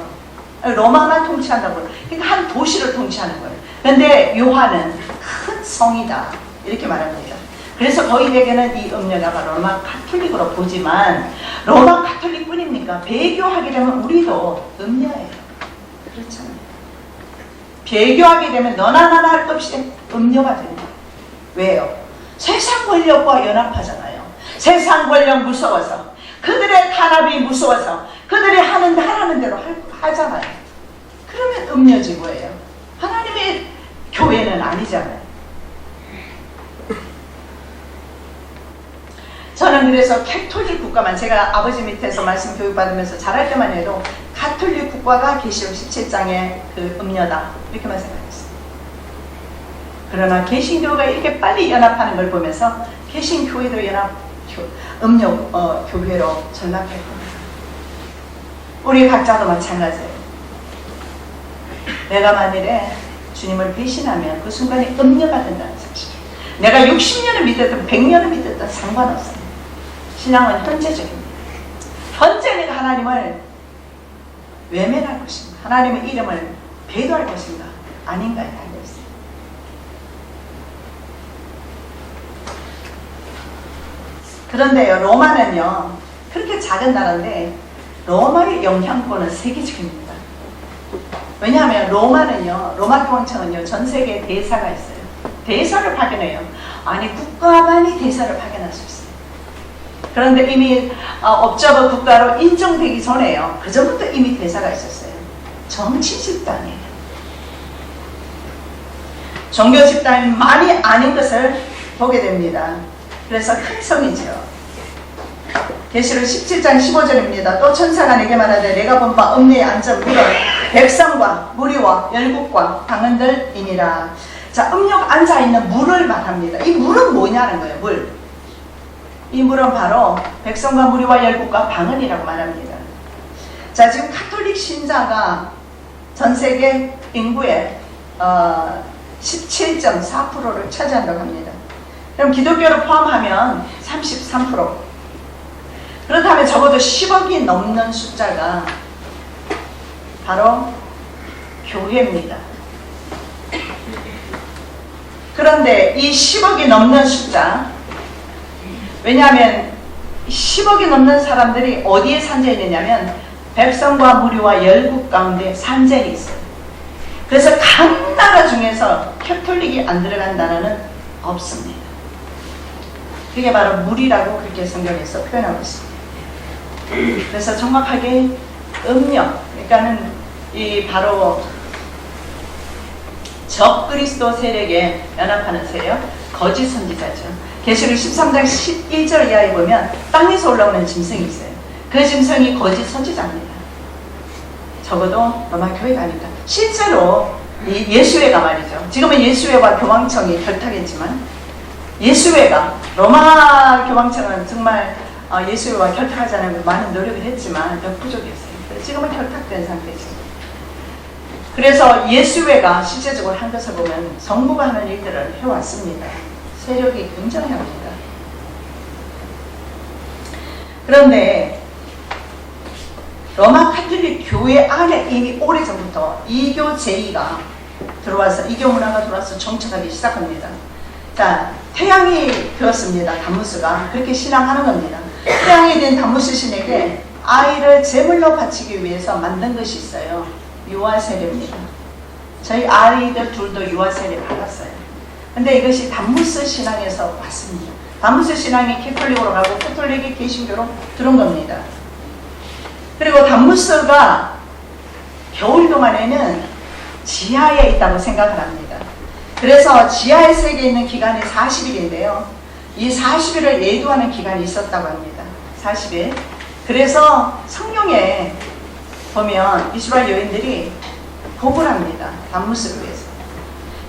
로마만 통치한다고. 그러니까 한 도시를 통치하는 거예요. 그런데 요한은 큰 성이다. 이렇게 말합니다. 그래서 거인에게는 이 음녀가 로마 카톨릭으로 보지만 로마 카톨릭 뿐입니까? 배교하게 되면 우리도 음녀예요. 그렇잖아요. 배교하게 되면 너나 나나 할 것 없이 음녀가 됩니다. 왜요? 세상 권력과 연합하잖아요. 세상 권력 무서워서, 그들의 탄압이 무서워서 그들이 하라는 대로 하잖아요. 그러면 음녀지 뭐예요? 하나님의 교회는 아니잖아요. 저는 그래서 캐톨릭 국가만, 제가 아버지 밑에서 말씀 교육받으면서 자랄 때만 해도 가톨릭 국가가 계시록 17장의 그 음녀다 이렇게만 생각했어요. 그러나 개신교가 이렇게 빨리 연합하는 걸 보면서 개신교회도 음녀 교회로 전락할 겁니다. 우리 각자도 마찬가지예요. 내가 만일에 주님을 배신하면 그 순간에 음녀가 된다는 사실. 내가 60년을 믿었든 100년을 믿었든 상관없어요. 신앙은 현재적입니다. 현재 내가 하나님을 외면할 것인가, 하나님의 이름을 배도할 것인가, 아닌가에 달려있어요. 그런데요, 로마는요, 그렇게 작은 나라인데 로마의 영향권은 세계적입니다. 왜냐하면 로마는요, 로마 교황청은요, 전 세계에 대사가 있어요. 대사를 파견해요. 아니, 국가만이 대사를 파견할 수 있어요. 그런데 이미 업저버 국가로 인정되기 전에요, 그 전부터 이미 대사가 있었어요. 정치 집단이에요. 종교 집단만이 아닌 것을 보게 됩니다. 그래서 큰 성이죠. 계시록 17장 15절입니다. 또 천사가 내게 말하되 내가 본 바 음리에 앉은 물은 백성과 무리와 열국과 방언들이니라. 자, 음료가 앉아있는 물을 말합니다. 이 물은 뭐냐는 거예요. 물. 이 물은 바로 백성과 무리와 열국과 방언이라고 말합니다. 자, 지금 카톨릭 신자가 전 세계 인구의 17.4%를 차지한다고 합니다. 그럼 기독교를 포함하면 33%. 그렇다면 적어도 10억이 넘는 숫자가 바로 교회입니다. 그런데 이 10억이 넘는 숫자, 왜냐하면 10억이 넘는 사람들이 어디에 산재해 있느냐면 백성과 무리와 열국 가운데 산재해 있어요. 그래서 각 나라 중에서 캐톨릭이 안 들어간 나라는 없습니다. 그게 바로 무리라고 그렇게 성경에서 표현하고 있습니다. 그래서 정확하게 음력, 그러니까는 이 바로 적 그리스도 세력에 연합하는 세력, 거짓 선지자죠. 계시록 13장 11절 이하에 보면 땅에서 올라오는 짐승이 있어요. 그 짐승이 거짓 선지자입니다. 적어도 로마 교회가 아닐까. 실제로 이 예수회가 말이죠. 지금은 예수회와 교황청이 결탁했지만 예수회가, 로마 교황청은 정말 예수회와 결탁하지 않으려고 많은 노력을 했지만 역부족이었어요. 지금은 결탁된 상태죠. 그래서 예수회가 실제적으로 한 것을 보면 성부가 하는 일들을 해왔습니다. 세력이 굉장합니다. 그런데 로마 카톨릭 교회 안에 이미 오래전부터 이교 제의가 들어와서, 이교 문화가 들어와서 정착하기 시작합니다. 자, 태양이 되었습니다. 담무스가. 그렇게 신앙하는 겁니다. 태양이 된 담무스 신에게 아이를 제물로 바치기 위해서 만든 것이 있어요. 유아 세례입니다. 저희 아이들 둘도 유아 세례 받았어요. 근데 이것이 담무스 신앙에서 왔습니다. 담무스 신앙이 캐톨릭으로 가고 캐톨릭이 개신교로 들어온 겁니다. 그리고 담무스가 겨울 동안에는 지하에 있다고 생각을 합니다. 그래서 지하의 세계에 있는 기간이 40일인데요. 이 40일을 예두하는 기간이 있었다고 합니다. 40일. 그래서 성경에 보면 이스라엘 여인들이 복을 합니다. 담무스를 위해서.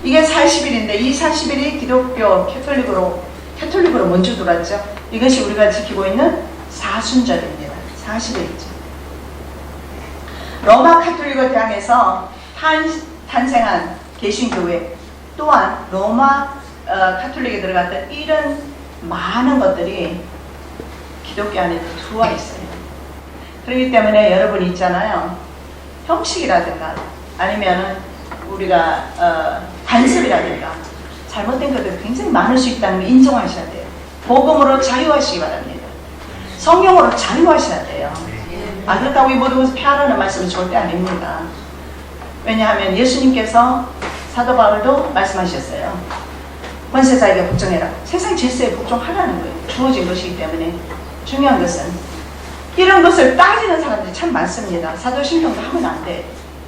이게 40일인데 이 40일이 기독교 캐톨릭으로 먼저 들어왔죠. 이것이 우리가 지키고 있는 사순절입니다. 40일이죠. 로마 카톨릭을 대항해서 탄생한 개신교회, 또한 로마 카톨릭에 들어갔던 이런 많은 것들이 기독교 안에 들어와 있어요. 그렇기 때문에 여러분 있잖아요. 형식이라든가 아니면 우리가 관습이라든가 잘못된 것들이 굉장히 많을 수 있다는 걸 인정하셔야 돼요. 복음으로 자유하시기 바랍니다. 성령으로 자유하셔야 돼요. 그렇다고 이 모든 것을 폐하라는 말씀은 절대 아닙니다. 왜냐하면 예수님께서 사도 바울도 말씀하셨어요. 권세자에게 복종해라. 세상 질서에 복종하라는 거예요. 주어진 것이기 때문에. 중요한 것은 이런 것을 따지는 사람들이 참 많습니다. 사도신경도 하면 안 돼.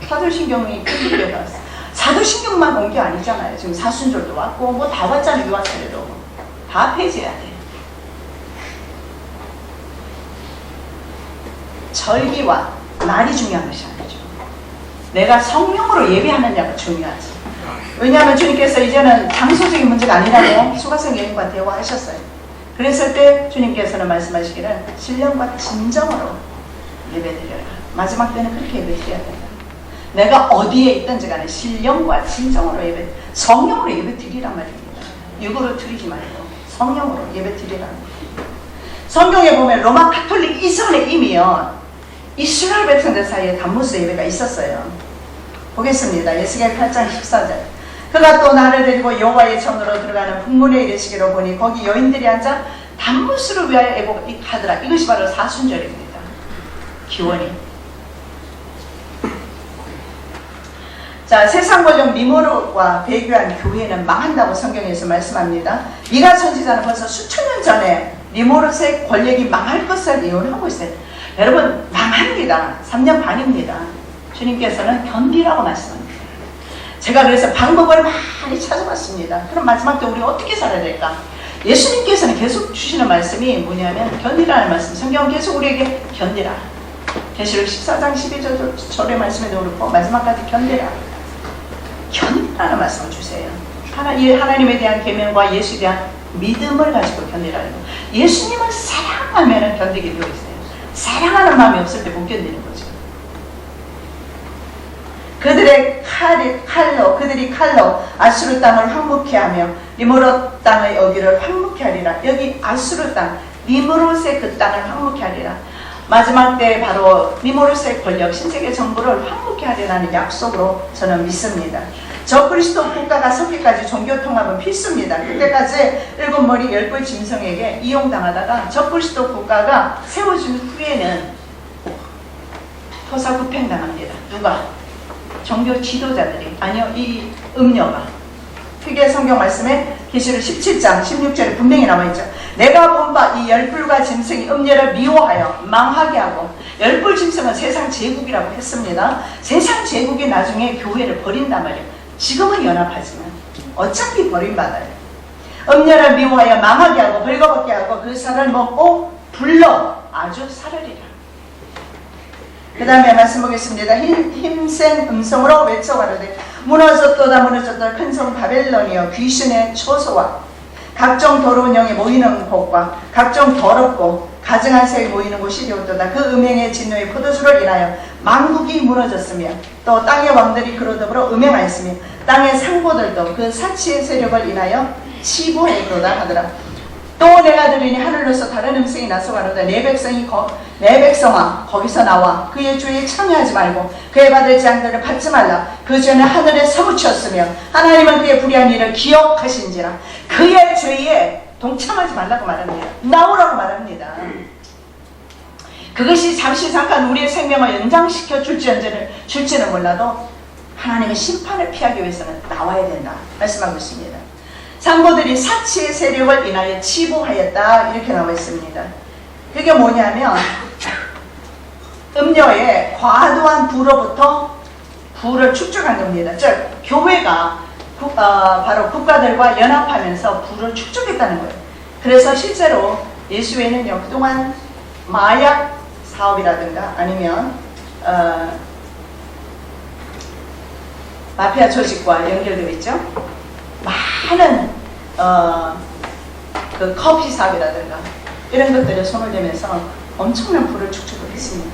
사도신경이 폐기되어 왔어. 사도신경만 온 게 아니잖아요. 지금 사순절도 왔고 뭐 다 왔잖아요. 유아세례도 다 폐지해야 돼요. 절기와 날이 중요한 것이 아니죠. 내가 성령으로 예배하느냐가 중요하지. 왜냐하면 주님께서 이제는 장소적인 문제가 아니라고 수가성 여인과 대화하셨어요. 그랬을 때 주님께서는 말씀하시기를 신령과 진정으로 예배드려라. 마지막 때는 그렇게 예배드려야 된다. 내가 어디에 있든지 간에 신령과 진정으로 성령으로 예배드리란 말입니다. 육으로 드리지 말고 성령으로 예배드리라는 거예요. 성경에 보면 로마 카톨릭 이전에 이미요 이스라엘 백성들 사이에 담무스 예배가 있었어요. 보겠습니다. 에스겔 8장 14절. 그가 또 나를 데리고 여호와의 전으로 들어가는 북문에 이르시기로 보니 거기 여인들이 앉아 담무스를 위하여 애곡하더라. 이것이 바로 사순절입니다. 기원이. 자, 세상 권력 니모르와 배교한 교회는 망한다고 성경에서 말씀합니다. 미가 선지자는 벌써 수천 년 전에 니모르의 권력이 망할 것을 예언하고 있어요. 여러분 망합니다. 3년 반입니다. 주님께서는 견디라고 말씀합니다. 제가 그래서 방법을 많이 찾아봤습니다. 그럼 마지막 때 우리 어떻게 살아야 될까? 예수님께서는 계속 주시는 말씀이 뭐냐면 견디라는 말씀. 성경은 계속 우리에게 견디라. 계시록 14장 12절의 말씀에도 그렇고 마지막까지 견디라. 견디라는 말씀을 주세요. 하나님에 대한 계명과 예수에 대한 믿음을 가지고 견디라는 거. 예수님을 사랑하면 견디게 되어 있어요. 사랑하는 마음이 없을 때 못 견디는 거죠. 그들이 칼로 아수르 땅을 황무케 하며 니모르 땅의 여기를 황무케 하리라. 여기 아수르 땅, 니무롯의 그 땅을 황무케 하리라. 마지막 때 바로 니무롯의 권력, 신세계 정부를 황무케 하리라는 약속으로 저는 믿습니다. 저그리스도 국가가 서기까지 종교 통합은 필수입니다. 그때까지 7머리 10뿔 짐승에게 이용당하다가 저그리스도 국가가 세워진 후에는 토사구팽당합니다. 누가? 종교 지도자들이. 아니요, 이 음녀가. 그게 성경 말씀에 계시록 17장 16절에 분명히 나와있죠. 내가 본 바 이 10뿔과 짐승이 음녀를 미워하여 망하게 하고, 10뿔 짐승은 세상 제국이라고 했습니다. 세상 제국이 나중에 교회를 버린단 말이에요. 지금은 연합하지만 어차피 버림받아요. 음녀를 미워하여 망하게 하고 벌거벗게 하고 그 살을 먹고 불러 아주 살으리라. 그 다음에 말씀 보겠습니다. 힘센 음성으로 외쳐가로되 무너졌도다 무너졌도다 큰 성 바벨론이여 귀신의 초소와 각종 더러운 영이 모이는 곳과 각종 더럽고 가증한 새에 모이는 곳이 되었도다. 그 음행의 진노의 포도주를 인하여 만국이 무너졌으며 또 땅의 왕들이 그로 더불어 음행하였으며 땅의 상고들도 그 사치의 세력을 인하여 치부했도다 하더라. 또 내가 들으니 하늘로서 다른 음성이 나서가로다. 내 백성아 거기서 나와 그의 주에 참여하지 말고 그의 받을 재앙들을 받지 말라. 그 죄는 하늘에 사무쳤으며 하나님은 그의 불의한 일을 기억하신지라. 그의 죄에 동참하지 말라고 말합니다. 나오라고 말합니다. 그것이 잠시 잠깐 우리의 생명을 연장시켜 줄지는 몰라도 하나님의 심판을 피하기 위해서는 나와야 된다 말씀하고 있습니다. 상고들이 사치의 세력을 인하여 치부하였다 이렇게 나와 있습니다. 그게 뭐냐면 음녀의 과도한 부로부터 부를 축적한 겁니다. 즉 교회가 바로 국가들과 연합하면서 부를 축적했다는 거예요. 그래서 실제로 예수회는요 그동안 마약 사업이라든가 아니면 마피아 조직과 연결되어 있죠. 많은 그 커피 사업이라든가 이런 것들에 손을 대면서 엄청난 부를 축적을 했습니다.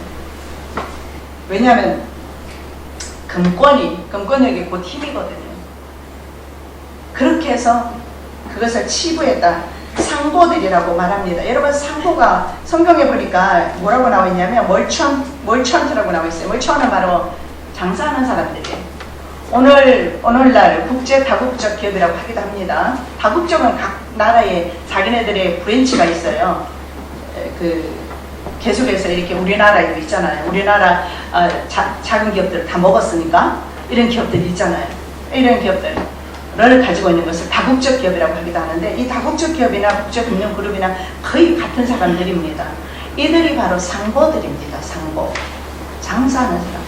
왜냐하면 금권력이 곧 힘이거든요. 그렇게 해서 그것을 치부했다. 상고들이라고 말합니다. 여러분 상고가 성경에 보니까 뭐라고 나와 있냐면 멀천트라고 나와 있어요. 멀천은 바로 장사하는 사람들이에요. 오늘날 국제 다국적 기업이라고 하기도 합니다. 다국적은 각 나라에 자기네들의 브랜치가 있어요. 계속해서 이렇게 우리나라에도 있잖아요. 우리나라 작은 기업들을 다 먹었으니까 이런 기업들이 있잖아요. 이런 기업들을 가지고 있는 것을 다국적 기업이라고 하기도 하는데 이 다국적 기업이나 국제금융그룹이나 거의 같은 사람들입니다. 이들이 바로 상고들입니다. 상고. 장사하는 사람.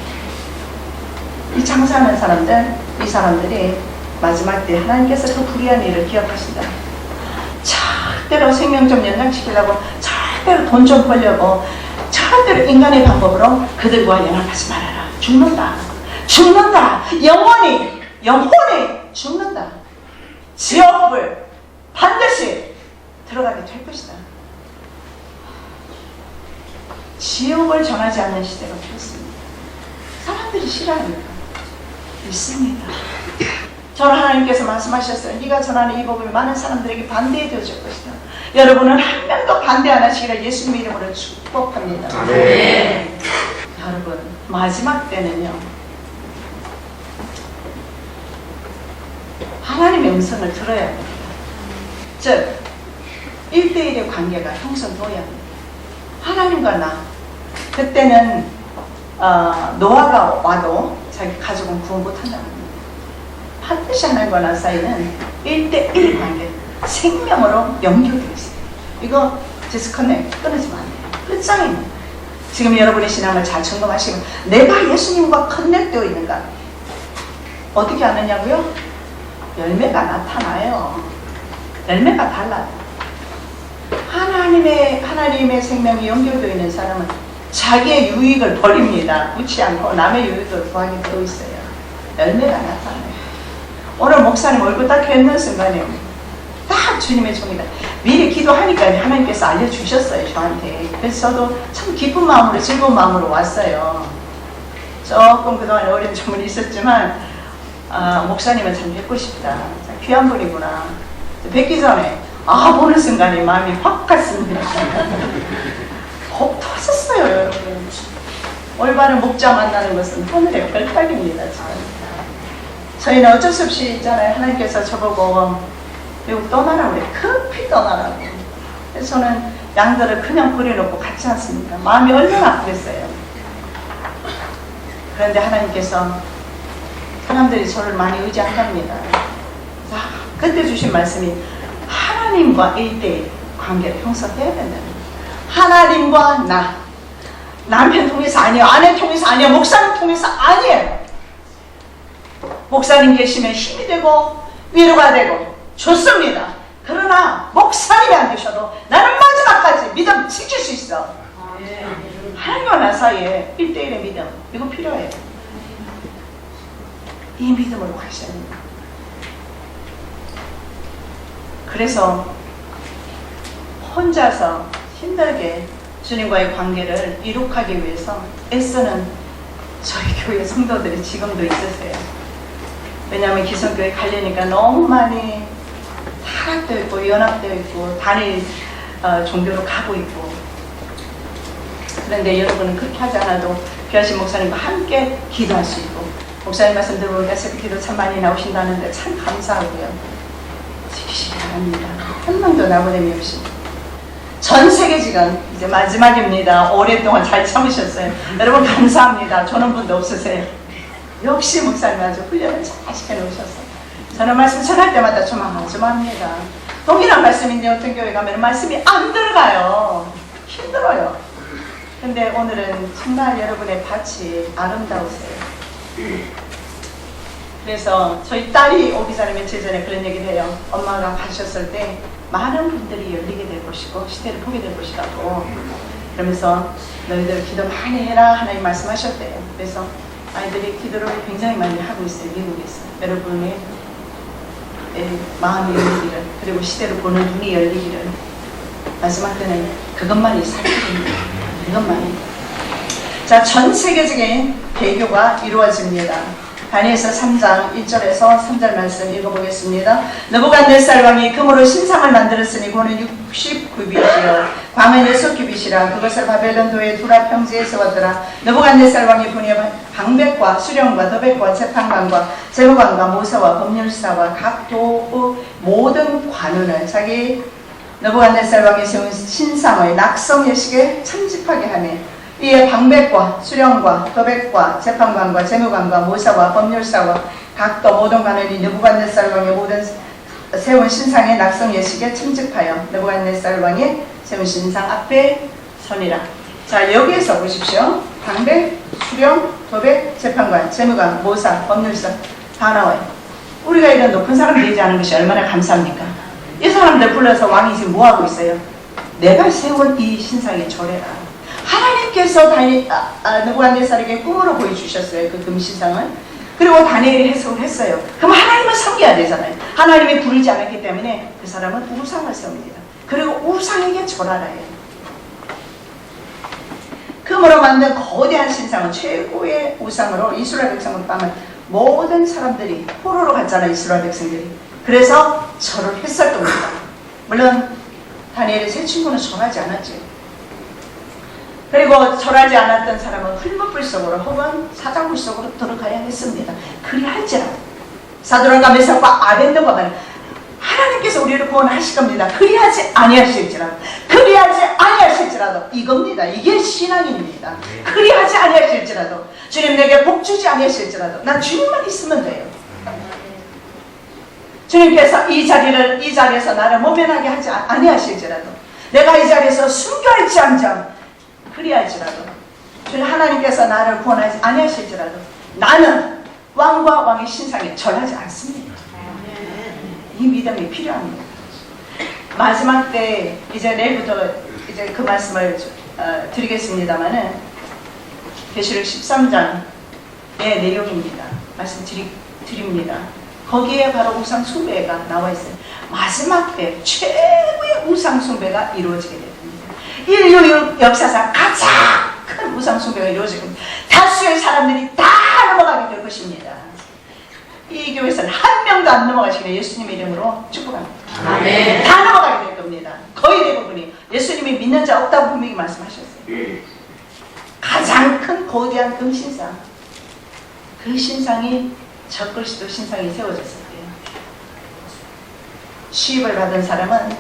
이 장사하는 사람들, 이 사람들이 마지막 때 하나님께서 그 불의한 일을 기억하신다. 절대로 생명 좀 연장시키려고, 절대로 돈 좀 벌려고, 절대로 인간의 방법으로 그들과 연합하지 말아라. 죽는다. 죽는다. 영원히 죽는다. 지옥불 반드시 들어가게 될 것이다. 지옥을 전하지 않는 시대가 되었습니다. 사람들이 싫어합니다. 있습니다. 저는 하나님께서 말씀하셨어요. 네가 전하는 이 복음이 많은 사람들에게 반대해 되어질 것이다. 여러분은 한 명도 반대 안 하시기를 예수님 이름으로 축복합니다. 네. 여러분 마지막 때는요 하나님의 음성을 들어야 합니다. 즉 1대1의 관계가 형성되어야 합니다. 하나님과 나. 그때는 노아가 와도 자기 가족은 구원 못한다는 겁니다. 반드시 하나님과 나 사이는 1대1 관계, 생명으로 연결되어 있어요. 이거 디스커넥트 끊어지면 안 돼요. 끝장입니다. 지금 여러분의 신앙을 잘 점검하시면 내가 예수님과 커넥되어 있는가? 어떻게 아느냐고요? 열매가 나타나요. 열매가 달라요. 하나님의 생명이 연결되어 있는 사람은 자기의 유익을 버립니다. 묻지 않고 남의 유익을 구하게 되어 있어요. 열매가 나타나요. 오늘 목사님 얼굴 딱 뵙는 순간에 딱 주님의 종이다. 미리 기도하니까 하나님께서 알려주셨어요. 저한테. 그래서 저도 참 기쁜 마음으로 즐거운 마음으로 왔어요. 조금 그동안 어려운 점은 있었지만 목사님은 참 뵙고 싶다. 귀한 분이구나. 뵙기 전에 보는 순간에 마음이 확 갔습니다. 복 터졌어요, 여러분. 올바른 목자 만나는 것은 하늘의 별따기입니다. 저희는 어쩔 수 없이 있잖아요. 하나님께서 저보고 미국 떠나라고 그래. 급히 떠나라고. 그래서 저는 양들을 그냥 버려놓고 갔지 않습니까? 마음이 얼마나 아프겠어요. 그런데 하나님께서 사람들이 저를 많이 의지한답니다. 그때 주신 말씀이 하나님과 1대1 관계를 형성해야 된다는 거예요. 하나님과 나. 남편 통해서 아니에요. 아내 통해서 아니에요. 목사님 통해서 아니에요. 목사님 계시면 힘이 되고 위로가 되고 좋습니다. 그러나 목사님이 안 되셔도 나는 마지막까지 믿음 지킬 수 있어. 하나님과 나 사이에 1대1의 믿음, 이거 필요해요. 이 믿음으로 가셔야 됩니다. 그래서 혼자서 힘들게 주님과의 관계를 이룩하기 위해서 애쓰는 저희 교회 성도들이 지금도 있으세요. 왜냐하면 기성교회 가려니까 너무 많이 타락되어 있고 연합되어 있고 단일 종교로 가고 있고, 그런데 여러분은 그렇게 하지 않아도 귀하신 목사님과 함께 기도할 수 있고, 목사님 말씀 들어보니까 새벽 기도 참 많이 나오신다는데 참 감사하고요. 지키시기 바랍니다. 한 명도 나보냄이 없이. 전 세계 지금 이제 마지막입니다. 오랫동안 잘 참으셨어요. 여러분 감사합니다. 저는 분도 없으세요. 역시 목사님 아주 훈련을 잘 시켜놓으셨어요. 저는 말씀 전할 때마다 조마조마합니다. 동일한 말씀인데 어떤 교회 가면 말씀이 안 들어가요. 힘들어요. 근데 오늘은 정말 여러분의 밭이 아름다우세요. 그래서 저희 딸이 오기 전에 며칠 전에 그런 얘기를 해요. 엄마가 가셨을 때 많은 분들이 열리게 될 것이고 시대를 보게 될 것이라고. 그러면서 너희들 기도 많이 해라 하나님 말씀하셨대요. 그래서 아이들이 기도를 굉장히 많이 하고 있어요. 미국에서. 여러분의 마음이 열리기를, 그리고 시대를 보는 눈이 열리기를. 마지막 때는 그것만이 살펴줍니다. 그것만이. 자, 전 세계적인 개교가 이루어집니다. 다니엘서 3장 1절에서 3절 말씀 읽어보겠습니다. 느부갓네살 왕이 금으로 신상을 만들었으니 그는 69빗이요 광은 6규빗이라 그것을 바벨론도의 두라 평지에서 얻더라. 느부갓네살 왕이 보니 방백과 수령과 더백과 재판관과 재무관과 모사와 법률사와 각 도의 모든 관원을 자기 느부갓네살 왕이 세운 신상의 낙성 예식에 참집하게 하며, 이에 방백과 수령과 더백과 재판관과 재무관과 모사와 법률사와 각도 모든 관원이 느부갓네살 왕의 모든 세운 신상의 낙성 예식에 참집하여 느부갓네살 왕의 세운 신상 앞에 서니라. 자, 여기에서 보십시오. 방백, 수령, 더백, 재판관, 재무관, 모사, 법률사 다 나와요. 우리가 이런 높은 사람 되지 않은 것이 얼마나 감사합니까? 이 사람들 불러서 왕이 지금 뭐하고 있어요? 내가 세운 이 신상에 절해라. 하나님께서 느부갓네살에게 꿈으로 보여주셨어요. 그 금신상을. 그리고 다니엘이 해석을 했어요. 그럼 하나님을 섬겨야 되잖아요. 하나님이 부르지 않았기 때문에 그 사람은 우상을 세웁니다. 그리고 우상에게 절하라 해요. 금으로 만든 거대한 신상은 최고의 우상으로 이스라엘 백성을 빠면 모든 사람들이 포로로 갔잖아요. 이스라엘 백성들이. 그래서 절을 했을 겁니다. 물론 다니엘의 세 친구는 절하지 않았죠. 그리고 절하지 않았던 사람은 흙물불 속으로 혹은 사장물 속으로 들어가야 했습니다. 그리할지라도 사드락과 메삭과 아벤느고가 말은 하나님께서 우리를 구원하실 겁니다. 그리하지 아니하실지라도, 그리하지 아니하실지라도, 이겁니다. 이게 신앙입니다. 그리하지 아니하실지라도, 주님 내게 복 주지 아니하실지라도 난 주님만 있으면 돼요. 주님께서 이 자리에서 나를 모면하게 하지 아니하실지라도, 내가 이 자리에서 순교할지언정 그리할지라도, 주님 하나님께서 나를 구원하지 아니하실지라도 나는 왕과 왕의 신상에 절하지 않습니다. 이 믿음이 필요합니다. 마지막 때 이제 내일부터 이제 그 말씀을 드리겠습니다만은 계시록 13장의 내용입니다. 말씀드립니다. 거기에 바로 우상 숭배가 나와 있어요. 마지막 때 최고의 우상 숭배가 이루어지게 됩니다. 인류 역사상 가장 큰 우상 숭배가 이루어질 겁니다. 다수의 사람들이 다 넘어가게 될 것입니다. 이 교회에서는 한 명도 안 넘어가시기를 예수님의 이름으로 축복합니다. 아멘. 다 넘어가게 될 겁니다. 거의 대부분이. 예수님이 믿는 자 없다고 분명히 말씀하셨어요. 가장 큰 거대한 금신상, 그 신상이 적그리스도 신상이 세워졌을 때요. 취입을 받은 사람은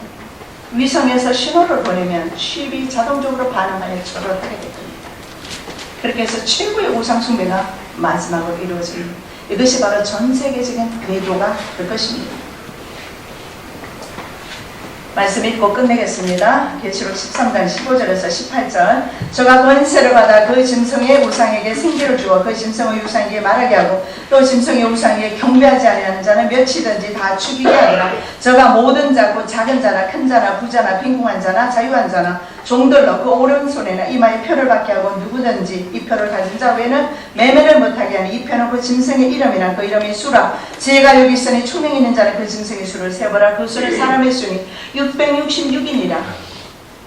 위성에서 신호를 보내면 취입이 자동적으로 반응하여 절을 하게 될 겁니다. 그렇게 해서 최고의 우상 숭배가 마지막으로 이루어집니다. 이것이 바로 전 세계적인 궤도가 될 것입니다. 말씀 읽고 끝내겠습니다. 계시록 13장 15절에서 18절. 저가 권세를 받아 그 짐승의 우상에게 생기를 주어 그 짐승의 우상에게 말하게 하고 또 짐승의 우상에게 경배하지 아니하는 자는 몇이든지 다 죽이게 하리라. 저가 모든 자고 작은 자나 큰 자나 부자나 빈궁한 자나 자유한 자나 종들로 그 오른손에나 이마에 표를 받게 하고 누구든지 이 표를 가진 자 외에는 매매를 못하게 하니 이 표는 그 짐승의 이름이나 그 이름의 수라. 지혜가 여기 있으니 총명 있는 자는 그 짐승의 수를 세보라. 그 수는 사람의 수니 666이니라.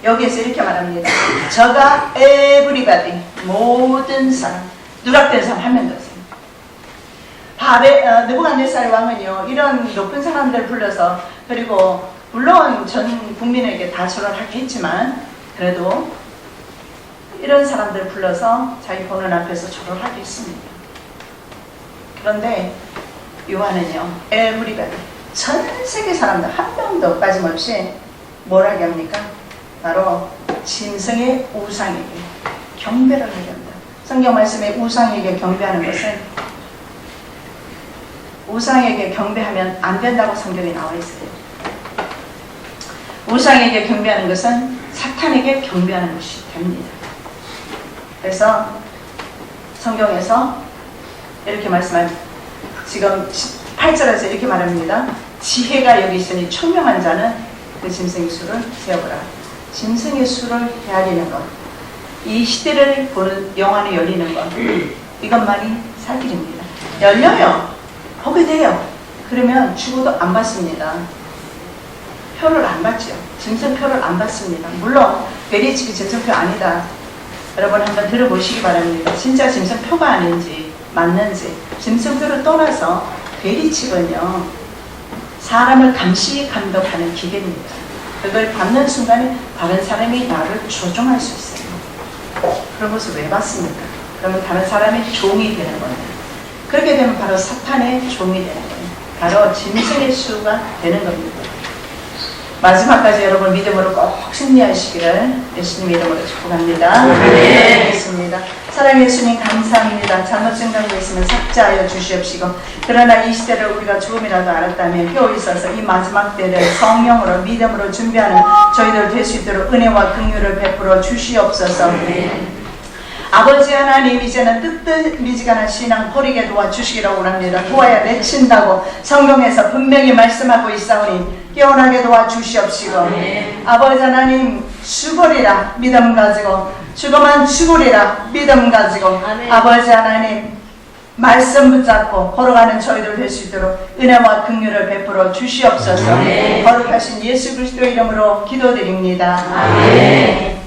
여기에서 이렇게 말합니다. 저가 everybody, 모든 사람, 누락된 사람 한 명도 없습니다. 느부갓네살 왕은요, 이런 높은 사람들 불러서, 그리고 물론 전 국민에게 다 절하게 했지만 그래도 이런 사람들 불러서 자기 보는 앞에서 절하게 했습니다. 그런데 요한은요, everybody, 전 세계 사람들 한 명도 빠짐없이 뭘 하게 합니까? 바로 짐승의 우상에게 경배를 하게 합니다. 성경 말씀에 우상에게 경배하는 것은, 우상에게 경배하면 안 된다고 성경에 나와 있어요. 우상에게 경배하는 것은 사탄에게 경배하는 것이 됩니다. 그래서 성경에서 이렇게 말씀합니다. 지금 8절에서 이렇게 말합니다. 지혜가 여기 있으니 총명한 자는 그 짐승의 수를 세어보라. 짐승의 수를 헤아리는 것, 이 시대를 보는 영안이 열리는 것, 이것만이 살 길입니다. 열려요. 보게 돼요. 그러면 죽어도 안 받습니다. 표를 안 받죠. 짐승표를 안 받습니다. 물론 베리치기 짐승표 아니다. 여러분 한번 들어보시기 바랍니다. 진짜 짐승표가 아닌지 맞는지. 짐승표를 떠나서 베리치기는요, 사람을 감시 감독하는 기계입니다. 그걸 받는 순간에 다른 사람이 나를 조종할 수 있어요. 그런 것을 왜 받습니까? 그러면 다른 사람의 종이 되는 겁니다. 그렇게 되면 바로 사탄의 종이 되는 거예요. 바로 짐승의 수가 되는 겁니다. 마지막까지 여러분 믿음으로 꼭 승리하시기를 예수님의 이름으로 축복합니다. 네, 알겠습니다. 사랑의 예수님 감사합니다. 잘못 생각하고 있으면 삭제하여 주시옵시고, 그러나 이 시대를 우리가 조금이라도 알았다면 뼈 있어서 이 마지막 때를 성령으로 믿음으로 준비하는 저희들 될 수 있도록 은혜와 긍휼을 베풀어 주시옵소서. 아버지 하나님, 이제는 뜻미지근한 신앙 버리게 도와주시기를 원합니다. 도와야 내친다고 성경에서 분명히 말씀하고 있사오니 깨어나게 도와주시옵시고, 아버지 하나님, 죽으리라 믿음 가지고, 죽으면 죽으리라 믿음 가지고, 아버지 하나님 말씀 붙잡고 걸어가는 저희들 될 수 있도록 은혜와 긍휼을 베풀어 주시옵소서. 거룩하신 예수 그리스도 이름으로 기도드립니다. 아멘.